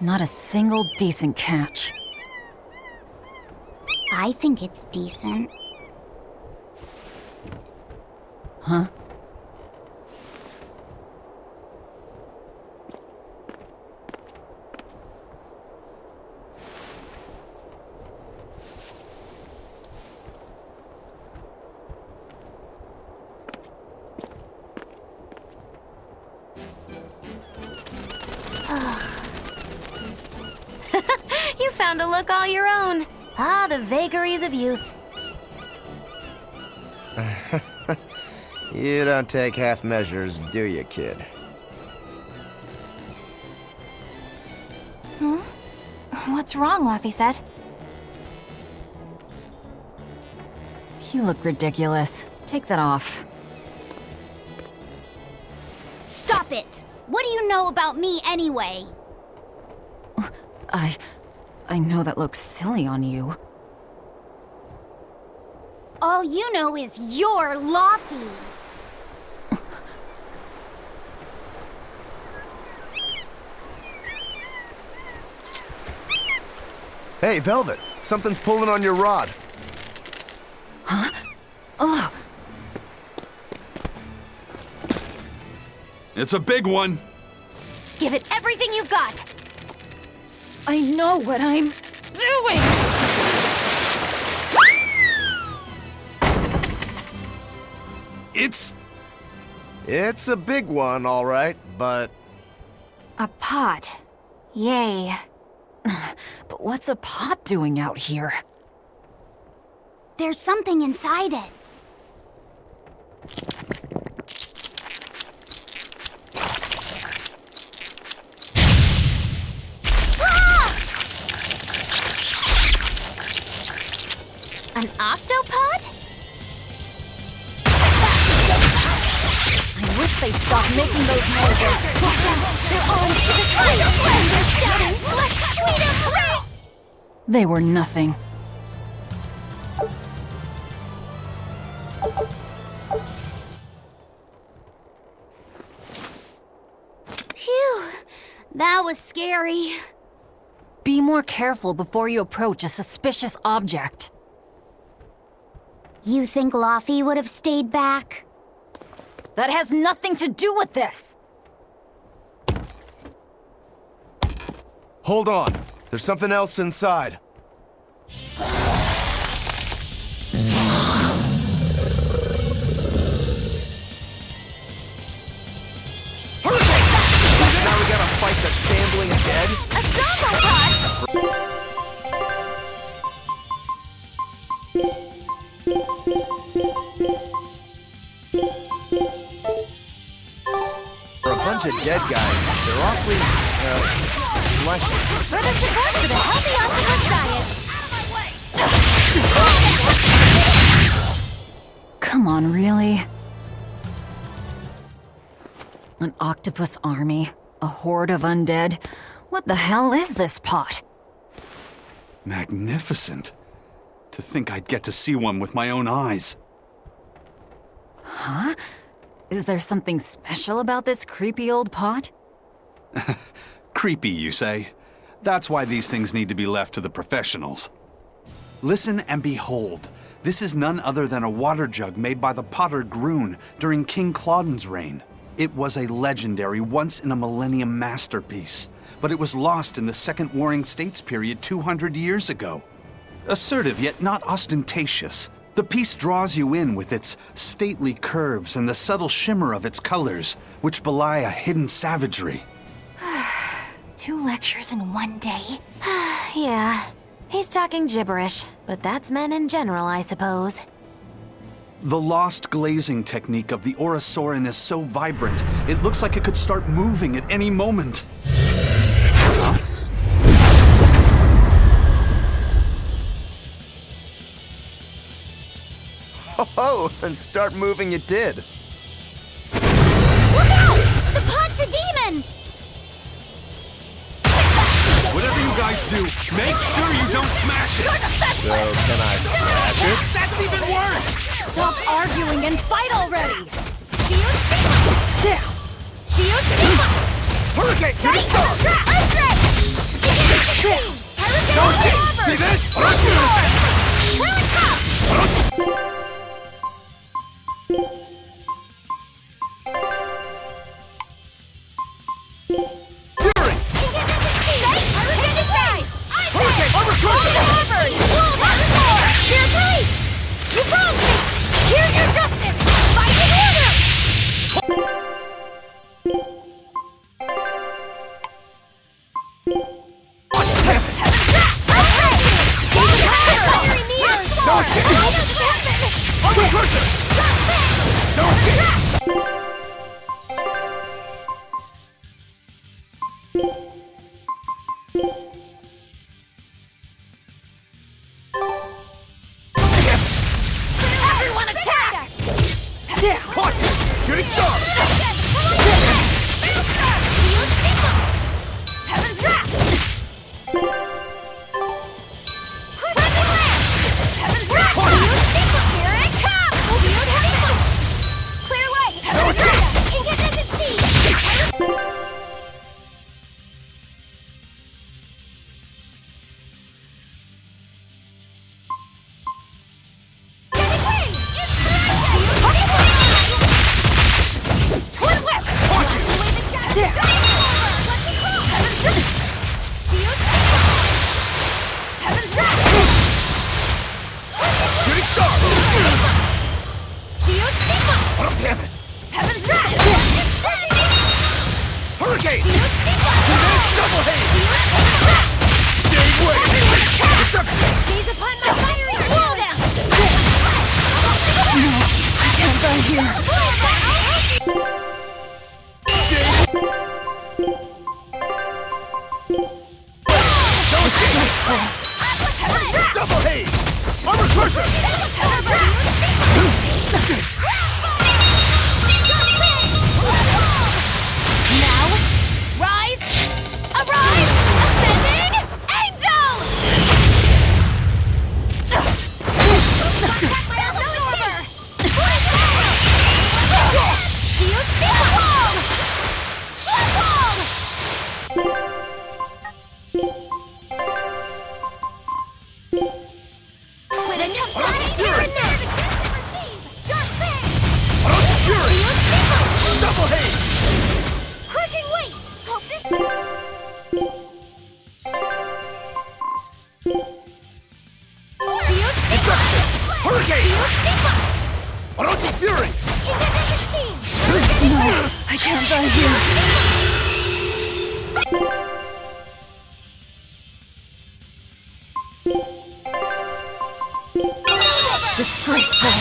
Not a single decent catch. I think it's decent. Huh? You found a look all your own. Ah, the vagaries of youth. You don't take half measures, do you, kid? What's wrong, Laphicet? You look ridiculous. Take that off. Stop it! What do you know about me anyway? I know that looks silly on you. All you know is you're Laffy. Hey, Velvet! Something's pulling on your rod. Huh? Oh! It's a big one! Give it everything you've got! I know what I'm doing! It's a big one, all right, but... A pot. Yay. But what's a pot doing out here? There's something inside it. An octopod? I wish they'd stop making those noises. Watch out! They're armed to the fire! They're shouting, "Let's sweet him!" They were nothing. Phew, that was scary. Be more careful before you approach a suspicious object. You think Laffy would have stayed back? That has nothing to do with this! Hold on. There's something else inside. Now we gotta fight the shambling dead? A Zomo pot! For a bunch of dead guys, they're awfully, fleshy. Further support for the healthy octopus diet! Come on, really? An octopus army? A horde of undead? What the hell is this pot? Magnificent. To think I'd get to see one with my own eyes. Huh? Is there something special about this creepy old pot? Creepy, you say? That's why these things need to be left to the professionals. Listen and behold. This is none other than a water jug made by the potter Groon during King Clauden's reign. It was a legendary, once-in-a-millennium masterpiece, but it was lost in the Second Warring States period 200 years ago. Assertive yet not ostentatious, the piece draws you in with its stately curves and the subtle shimmer of its colors, which belie a hidden savagery. 2 lectures in one day? Yeah, he's talking gibberish, but that's men in general, I suppose. The lost glazing technique of the Orosaurin is so vibrant, it looks like it could start moving at any moment. Huh? Oh, and start moving it did. Look out! The pot's a demon! Whatever you guys do, make sure you don't smash it! So, can I smash it? That's even worse! Stop arguing and fight already! Down! Hurricane! Shoot it star! See this? Everyone attack! Watch it! Shooting star! Heaven's wrath! Heaven's wrath! Here it comes! Double haze! Armor crusher! Now, rise! Arise! Ascending! Angel! Double haze! Crushing weight! Hope this... Hurricane! Orochi's Fury! No, I can't die here. Disgraceful.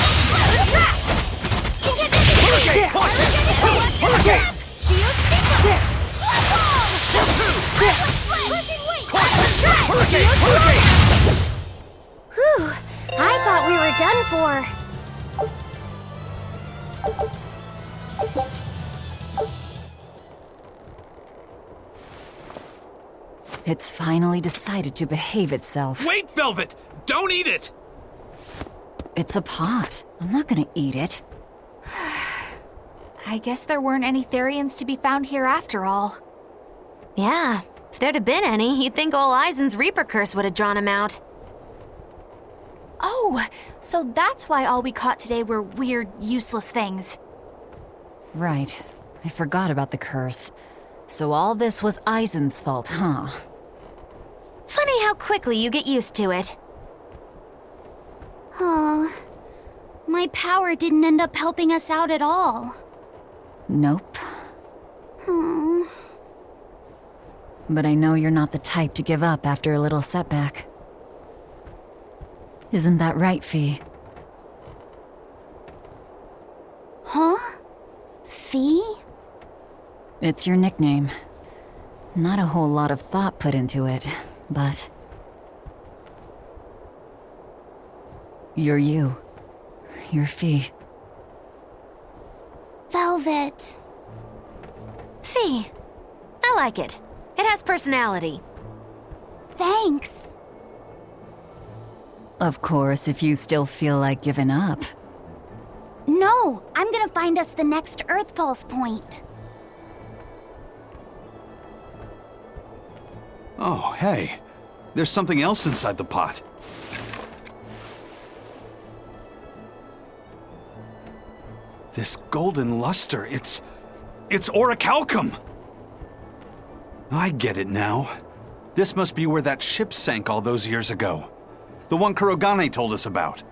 Hurricane! Hurricane! Hurricane! Whew, I thought we were done for. It's finally decided to behave itself. Wait, Velvet! Don't eat it! It's a pot. I'm not gonna eat it. I guess there weren't any Therians to be found here after all. Yeah, if there'd have been any, you'd think ol' Eisen's Reaper curse would have drawn him out. Oh, so that's why all we caught today were weird, useless things. Right. I forgot about the curse. So all this was Eisen's fault, huh? Funny how quickly you get used to it. Oh, my power didn't end up helping us out at all. Nope. But I know you're not the type to give up after a little setback. Isn't that right, Fee? Huh? Fee? It's your nickname. Not a whole lot of thought put into it, but... You're you. You're Fee. Velvet. Fee. I like it. It has personality. Thanks. Of course, if you still feel like giving up. No, I'm gonna find us the next Earth Pulse point. Oh, hey. There's something else inside the pot. This golden luster, it's orichalcum! I get it now. This must be where that ship sank all those years ago. The one Kurogane told us about.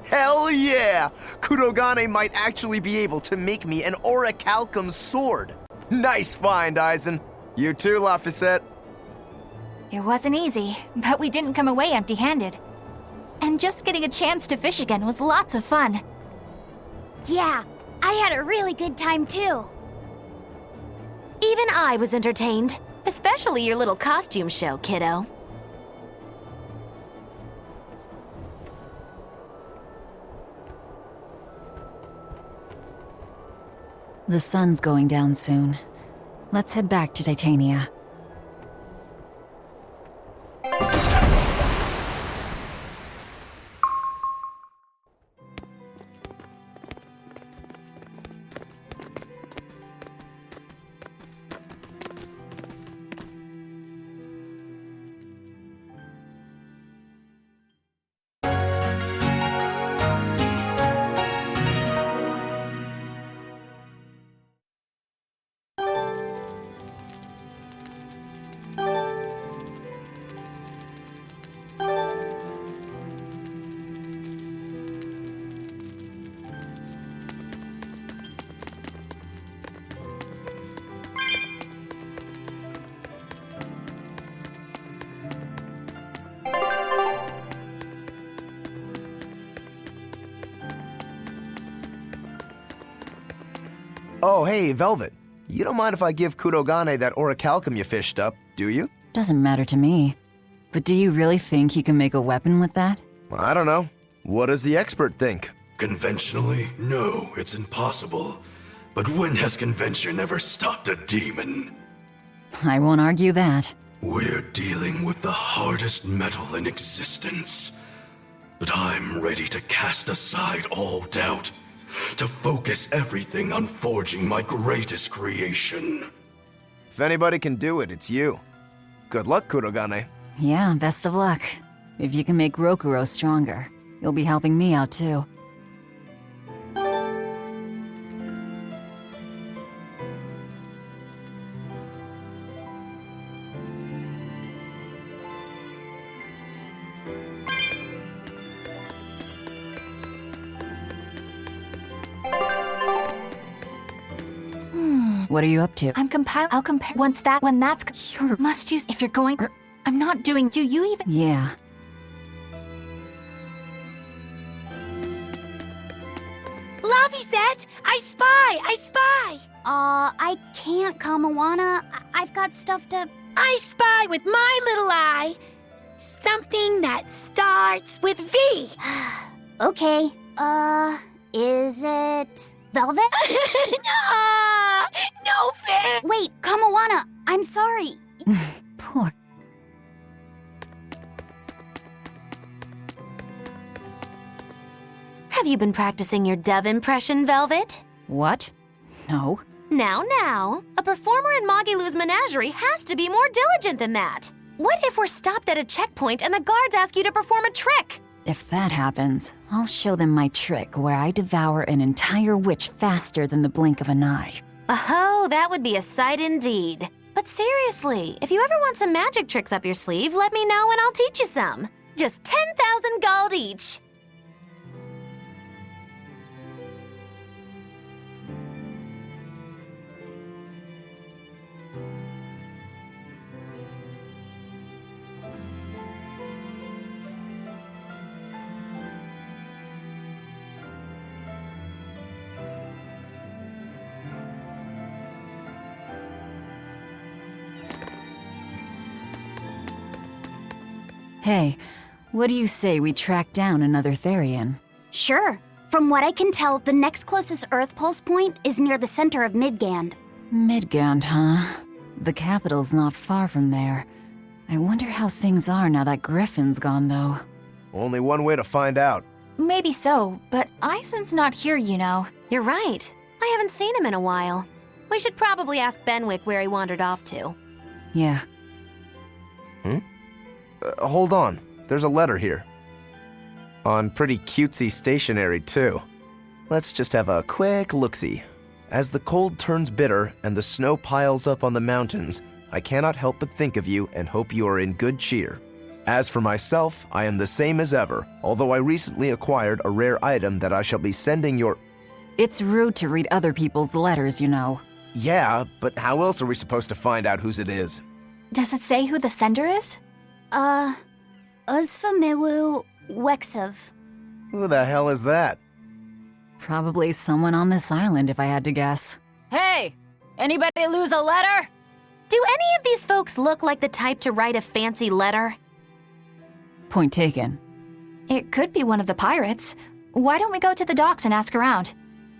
Hell yeah! Kurogane might actually be able to make me an orichalcum sword. Nice find, Eisen. You too, Laphicet. It wasn't easy, but we didn't come away empty-handed. And just getting a chance to fish again was lots of fun. Yeah, I had a really good time too. Even I was entertained. Especially your little costume show, kiddo. The sun's going down soon. Let's head back to Titania. Oh, hey, Velvet. You don't mind if I give Kurogane that orichalcum you fished up, do you? Doesn't matter to me. But do you really think he can make a weapon with that? I don't know. What does the expert think? Conventionally, no, it's impossible. But when has convention ever stopped a demon? I won't argue that. We're dealing with the hardest metal in existence. But I'm ready to cast aside all doubt, to focus everything on forging my greatest creation. If anybody can do it, it's you. Good luck, Kurogane. Yeah, best of luck. If you can make Rokuro stronger, you'll be helping me out too. What are you up to? I'll compare. When that's. You must use. If you're going. I'm not doing. Do you even. Yeah. Laviset! I spy! I can't, Kamawana. I've got stuff to... I spy with my little eye. Something that starts with V. Okay, is it... Velvet? No fair! Wait, Kamawana, I'm sorry. Poor... Have you been practicing your dove impression, Velvet? What? No. Now. A performer in Magilu's menagerie has to be more diligent than that. What if we're stopped at a checkpoint and the guards ask you to perform a trick? If that happens, I'll show them my trick where I devour an entire witch faster than the blink of an eye. Oh, that would be a sight indeed. But seriously, if you ever want some magic tricks up your sleeve, let me know and I'll teach you some. Just 10,000 gold each. Hey, what do you say we track down another Therian? Sure. From what I can tell, the next closest Earth Pulse point is near the center of Midgand. Midgand, huh? The capital's not far from there. I wonder how things are now that Griffin's gone, though. Only one way to find out. Maybe so, but Eisen's not here, you know. You're right. I haven't seen him in a while. We should probably ask Benwick where he wandered off to. Yeah. Hold on. There's a letter here. On pretty cutesy stationery, too. Let's just have a quick look-see. As the cold turns bitter and the snow piles up on the mountains, I cannot help but think of you and hope you are in good cheer. As for myself, I am the same as ever, although I recently acquired a rare item that I shall be sending your... It's rude to read other people's letters, you know. Yeah, but how else are we supposed to find out whose it is? Does it say who the sender is? Uzfamiwu Wexov. Who the hell is that? Probably someone on this island, if I had to guess. Hey! Anybody lose a letter? Do any of these folks look like the type to write a fancy letter? Point taken. It could be one of the pirates. Why don't we go to the docks and ask around?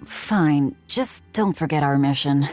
Fine, just don't forget our mission.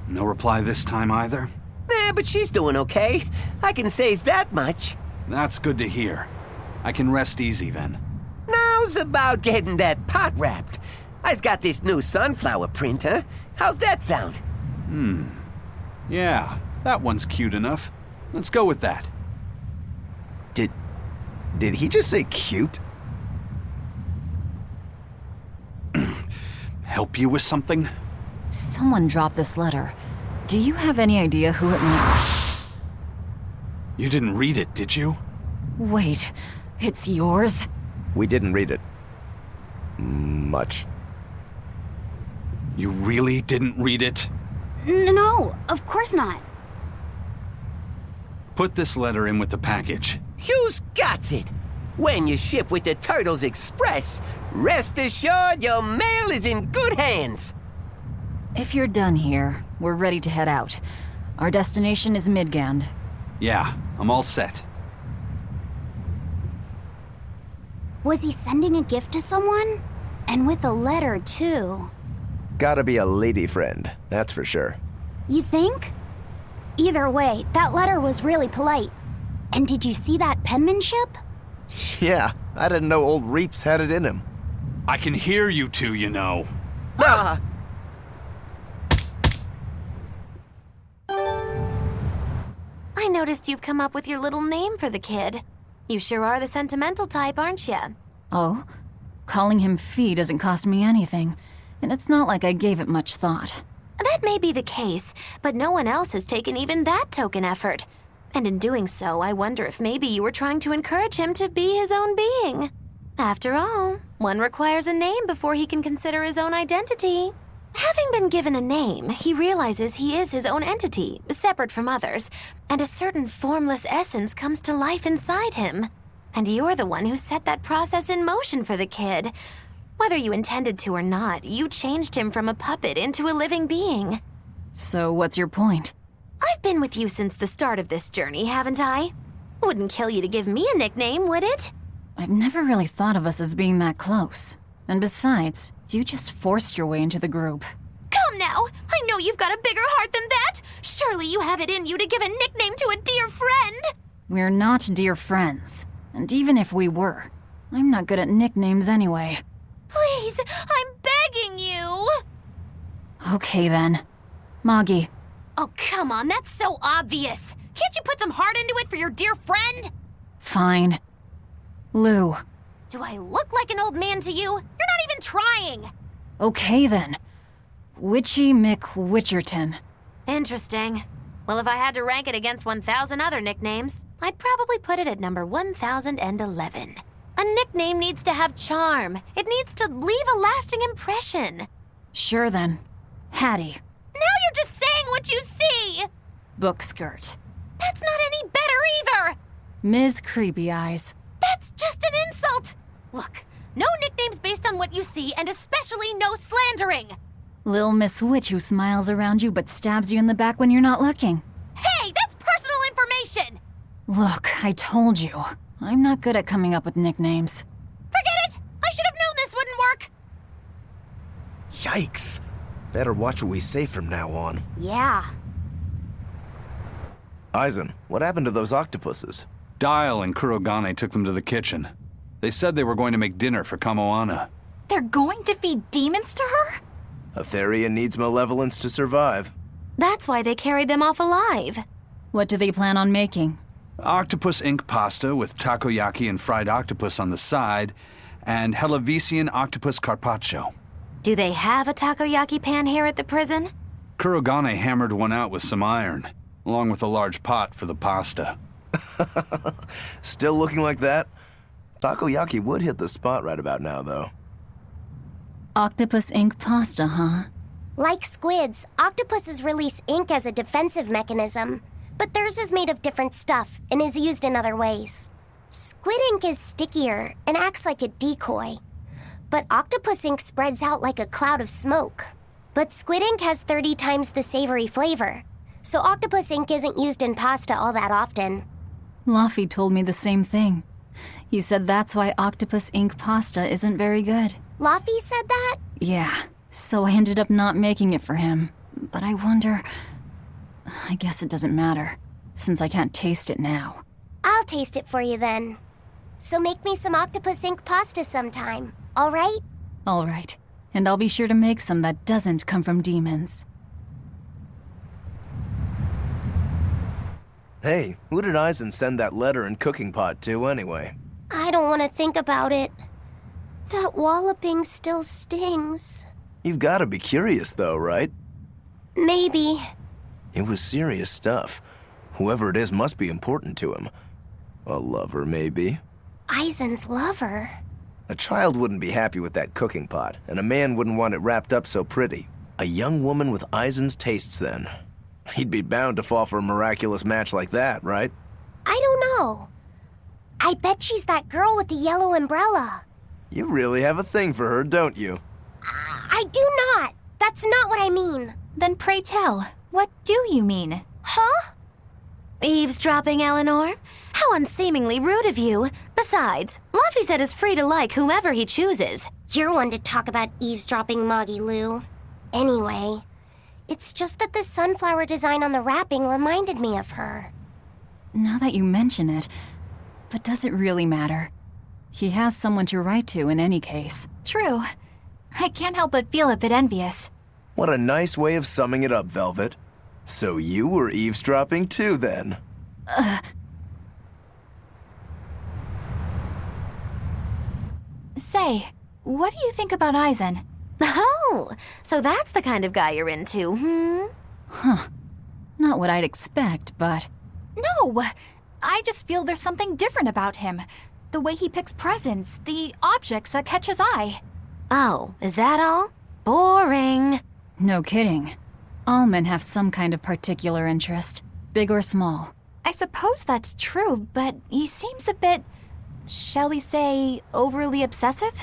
No reply this time either? But she's doing okay. I can say's that much. That's good to hear. I can rest easy then. Now's about getting that pot wrapped. I's got this new sunflower printer. How's that sound? Yeah, that one's cute enough. Let's go with that. Did he just say cute? Help you with something? Someone dropped this letter. Do you have any idea who it might... You didn't read it, did you? Wait, it's yours? We didn't read it. Much. You really didn't read it? No, of course not. Put this letter in with the package. Who's got it? When you ship with the Turtles Express, rest assured your mail is in good hands. If you're done here, we're ready to head out. Our destination is Midgand. Yeah, I'm all set. Was he sending a gift to someone? And with a letter, too. Gotta be a lady friend, that's for sure. You think? Either way, that letter was really polite. And did you see that penmanship? Yeah, I didn't know old Reeps had it in him. I can hear you two, you know. Ah! I noticed you've come up with your little name for the kid. You sure are the sentimental type, aren't you? Oh? Calling him Fee doesn't cost me anything, and it's not like I gave it much thought. That may be the case, but no one else has taken even that token effort. And in doing so, I wonder if maybe you were trying to encourage him to be his own being. After all, one requires a name before he can consider his own identity. Having been given a name, he realizes he is his own entity, separate from others, and a certain formless essence comes to life inside him. And you're the one who set that process in motion for the kid. Whether you intended to or not, you changed him from a puppet into a living being. So what's your point? I've been with you since the start of this journey, haven't I? Wouldn't kill you to give me a nickname, would it? I've never really thought of us as being that close. And besides, you just forced your way into the group. Come now! I know you've got a bigger heart than that! Surely you have it in you to give a nickname to a dear friend! We're not dear friends. And even if we were, I'm not good at nicknames anyway. Please, I'm begging you! Okay then. Moggy. Oh, come on, that's so obvious! Can't you put some heart into it for your dear friend? Fine. Lou. Do I look like an old man to you? You're not even trying! Okay then. Witchy McWitcherton. Interesting. Well, if I had to rank it against 1,000 other nicknames, I'd probably put it at number 1,011. A nickname needs to have charm. It needs to leave a lasting impression. Sure then. Hattie. Now you're just saying what you see! Bookskirt. That's not any better either! Ms. Creepy Eyes. That's just an insult! Look, no nicknames based on what you see, and especially no slandering! Lil Miss Witch who smiles around you but stabs you in the back when you're not looking. Hey, that's personal information! Look, I told you. I'm not good at coming up with nicknames. Forget it! I should have known this wouldn't work! Yikes. Better watch what we say from now on. Yeah. Aizen, what happened to those octopuses? Dial and Kurogane took them to the kitchen. They said they were going to make dinner for Kamoana. They're going to feed demons to her? A Therian needs malevolence to survive. That's why they carried them off alive. What do they plan on making? Octopus ink pasta with takoyaki and fried octopus on the side, and Hellavesian octopus carpaccio. Do they have a takoyaki pan here at the prison? Kurogane hammered one out with some iron, along with a large pot for the pasta. Still looking like that? Takoyaki would hit the spot right about now, though. Octopus ink pasta, huh? Like squids, octopuses release ink as a defensive mechanism, but theirs is made of different stuff and is used in other ways. Squid ink is stickier and acts like a decoy, but octopus ink spreads out like a cloud of smoke. But squid ink has 30 times the savory flavor, so octopus ink isn't used in pasta all that often. Laffy told me the same thing. He said that's why octopus ink pasta isn't very good. Laffy said that? Yeah, so I ended up not making it for him. But I wonder... I guess it doesn't matter, since I can't taste it now. I'll taste it for you then. So make me some octopus ink pasta sometime, all right? All right, and I'll be sure to make some that doesn't come from demons. Hey, who did Aizen send that letter and cooking pot to anyway? I don't want to think about it. That walloping still stings. You've got to be curious though, right? Maybe. It was serious stuff. Whoever it is must be important to him. A lover, maybe. Eisen's lover. A child wouldn't be happy with that cooking pot, and a man wouldn't want it wrapped up so pretty. A young woman with Eisen's tastes, then. He'd be bound to fall for a miraculous match like that, right? I don't know. I bet she's that girl with the yellow umbrella. You really have a thing for her, don't you? I do not. That's not what I mean. Then pray tell, what do you mean? Huh? Eavesdropping, Eleanor? How unseemingly rude of you. Besides, Luffy said is free to like whomever he chooses. You're one to talk about eavesdropping, Moggy Lou. Anyway, it's just that the sunflower design on the wrapping reminded me of her. Now that you mention it, but does it really matter? He has someone to write to in any case. True. I can't help but feel a bit envious. What a nice way of summing it up, Velvet. So you were eavesdropping too, then? Say, what do you think about Eisen? Oh, so that's the kind of guy you're into, hmm? Huh. Not what I'd expect, but... No! I just feel there's something different about him. The way he picks presents, the objects that catch his eye. Oh, is that all? Boring. No kidding. All men have some kind of particular interest, big or small. I suppose that's true, but he seems a bit, shall we say, overly obsessive?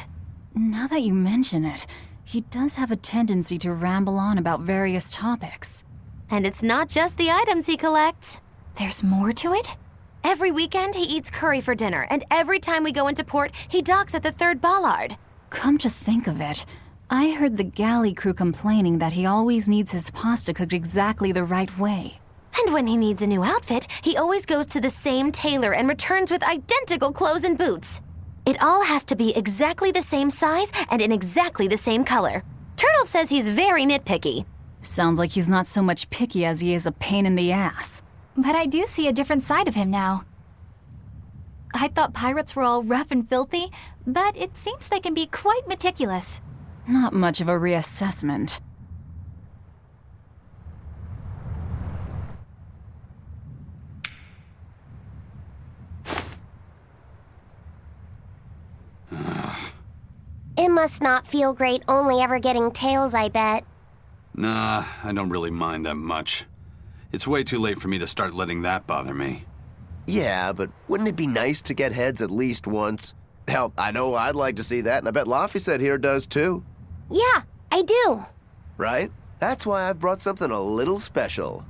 Now that you mention it, he does have a tendency to ramble on about various topics. And it's not just the items he collects. There's more to it? Every weekend, he eats curry for dinner, and every time we go into port, he docks at the 3rd bollard. Come to think of it, I heard the galley crew complaining that he always needs his pasta cooked exactly the right way. And when he needs a new outfit, he always goes to the same tailor and returns with identical clothes and boots. It all has to be exactly the same size and in exactly the same color. Turtle says he's very nitpicky. Sounds like he's not so much picky as he is a pain in the ass. But I do see a different side of him now. I thought pirates were all rough and filthy, but it seems they can be quite meticulous. Not much of a reassessment. It must not feel great only ever getting tails, I bet. Nah, I don't really mind that much. It's way too late for me to start letting that bother me. Yeah, but wouldn't it be nice to get heads at least once? Hell, I know I'd like to see that, and I bet Laphicet here does too. Yeah, I do. Right? That's why I've brought something a little special.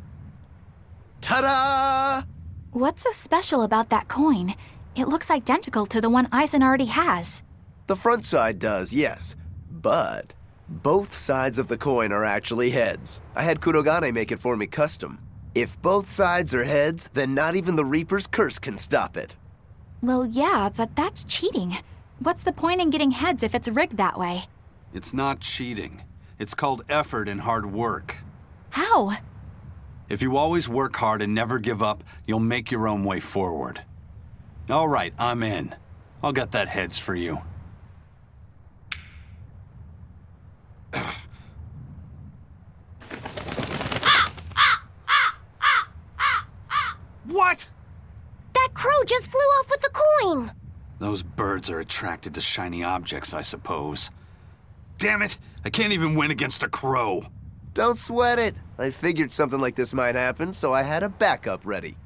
Ta-da! What's so special about that coin? It looks identical to the one Eisen already has. The front side does, yes. But both sides of the coin are actually heads. I had Kurogane make it for me custom. If both sides are heads, then not even the Reaper's curse can stop it. Well, yeah, but that's cheating. What's the point in getting heads if it's rigged that way? It's not cheating. It's called effort and hard work. How? If you always work hard and never give up, you'll make your own way forward. All right, I'm in. I'll get that heads for you. What? That crow just flew off with the coin! Those birds are attracted to shiny objects, I suppose. Damn it! I can't even win against a crow. Don't sweat it. I figured something like this might happen, so I had a backup ready.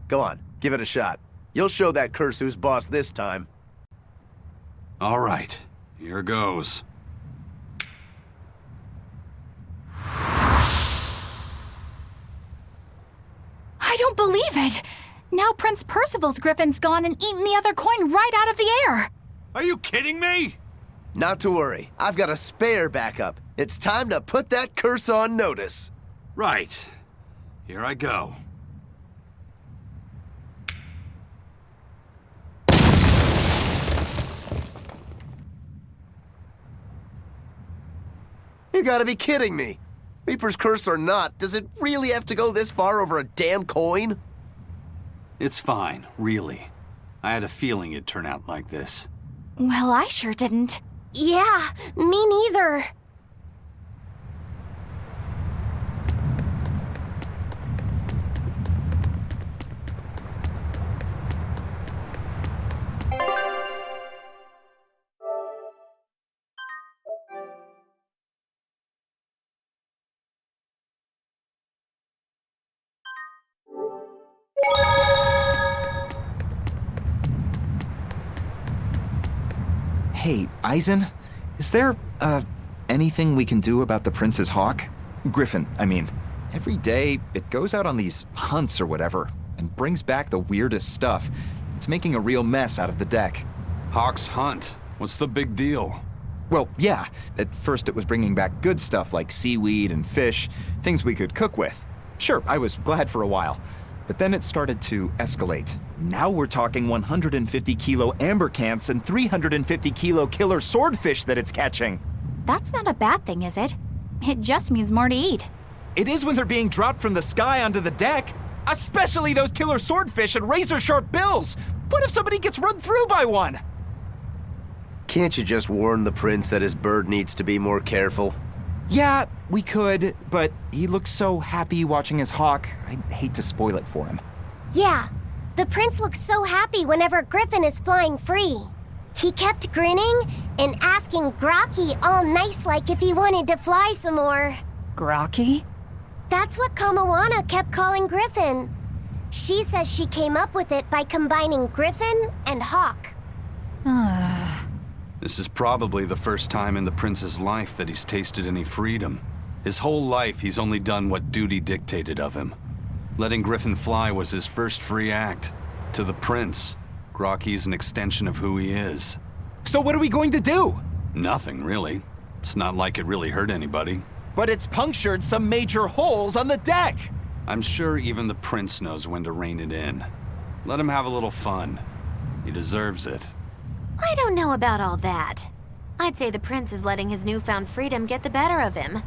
Go on, give it a shot. You'll show that curse who's boss this time. All right, here goes. I don't believe it! Now Prince Percival's griffin's gone and eaten the other coin right out of the air! Are you kidding me? Not to worry, I've got a spare backup. It's time to put that curse on notice. Right. Here I go. You gotta be kidding me. Reaper's curse or not, does it really have to go this far over a damn coin? It's fine, really. I had a feeling it'd turn out like this. Well, I sure didn't. Yeah, me neither. Hey, Eisen, is there, anything we can do about the prince's hawk? Griffin, I mean. Every day, it goes out on these hunts or whatever, and brings back the weirdest stuff. It's making a real mess out of the deck. Hawk's hunt? What's the big deal? Well, yeah. At first it was bringing back good stuff like seaweed and fish, things we could cook with. Sure, I was glad for a while. But then it started to escalate. Now we're talking 150 kilo ambercanths and 350 kilo killer swordfish that it's catching. That's not a bad thing, is it? It just means more to eat. It is when they're being dropped from the sky onto the deck. Especially those killer swordfish and razor-sharp bills. What if somebody gets run through by one? Can't you just warn the prince that his bird needs to be more careful? Yeah, we could, but he looks so happy watching his hawk, I'd hate to spoil it for him. Yeah, the prince looks so happy whenever Griffin is flying free. He kept grinning and asking Grocky all nice-like if he wanted to fly some more. Grocky? That's what Kamawana kept calling Griffin. She says she came up with it by combining Griffin and Hawk. This is probably the first time in the prince's life that he's tasted any freedom. His whole life, he's only done what duty dictated of him. Letting Griffin fly was his first free act. To the prince, Grocky's an extension of who he is. So what are we going to do? Nothing, really. It's not like it really hurt anybody. But it's punctured some major holes on the deck! I'm sure even the prince knows when to rein it in. Let him have a little fun. He deserves it. I don't know about all that. I'd say the prince is letting his newfound freedom get the better of him.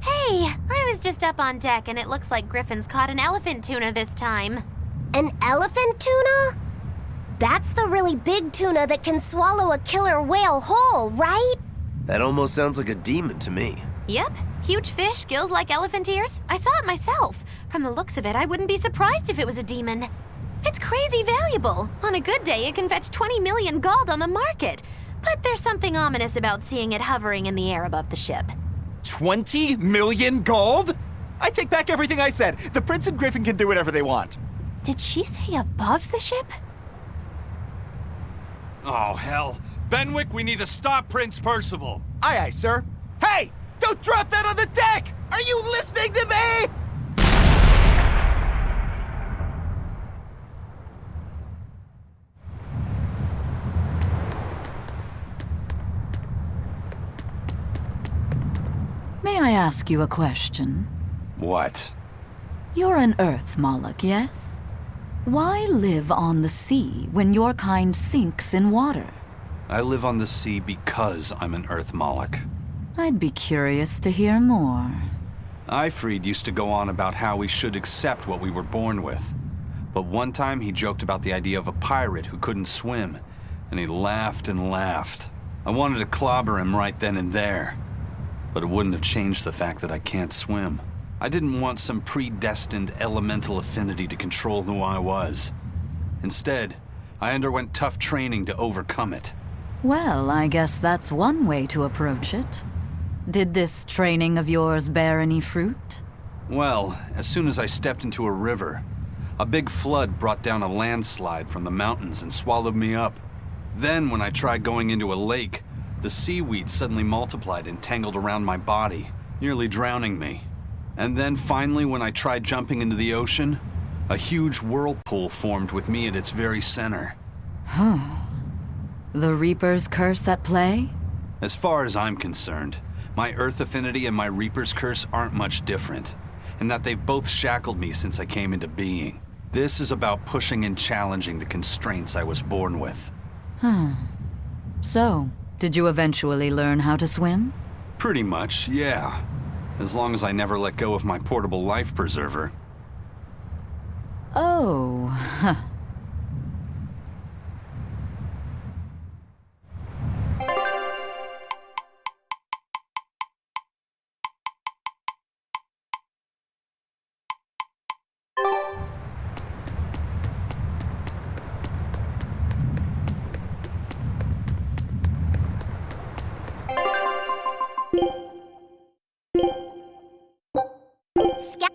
Hey, I was just up on deck and it looks like Griffin's caught an elephant tuna this time. An elephant tuna? That's the really big tuna that can swallow a killer whale whole, right? That almost sounds like a demon to me. Yep, huge fish, gills like elephant ears. I saw it myself. From the looks of it, I wouldn't be surprised if it was a demon. It's crazy valuable. On a good day, it can fetch 20 million gold on the market. But there's something ominous about seeing it hovering in the air above the ship. 20 million gold? I take back everything I said. The prince and Griffin can do whatever they want. Did she say above the ship? Oh, hell. Benwick, we need to stop Prince Percival. Aye, aye, sir. Hey! Don't drop that on the deck! Are you listening to me? May I ask you a question? What? You're an Earth Moloch, yes? Why live on the sea when your kind sinks in water? I live on the sea because I'm an Earth Moloch. I'd be curious to hear more. Ifrid used to go on about how we should accept what we were born with. But one time he joked about the idea of a pirate who couldn't swim, and he laughed and laughed. I wanted to clobber him right then and there, but it wouldn't have changed the fact that I can't swim. I didn't want some predestined elemental affinity to control who I was. Instead, I underwent tough training to overcome it. Well, I guess that's one way to approach it. Did this training of yours bear any fruit? Well, as soon as I stepped into a river, a big flood brought down a landslide from the mountains and swallowed me up. Then, when I tried going into a lake, the seaweed suddenly multiplied and tangled around my body, nearly drowning me. And then finally, when I tried jumping into the ocean, a huge whirlpool formed with me at its very center. The Reaper's curse at play? As far as I'm concerned, my Earth affinity and my Reaper's curse aren't much different, in that they've both shackled me since I came into being. This is about pushing and challenging the constraints I was born with. So, did you eventually learn how to swim? Pretty much, yeah. As long as I never let go of my portable life preserver. Oh, Scout.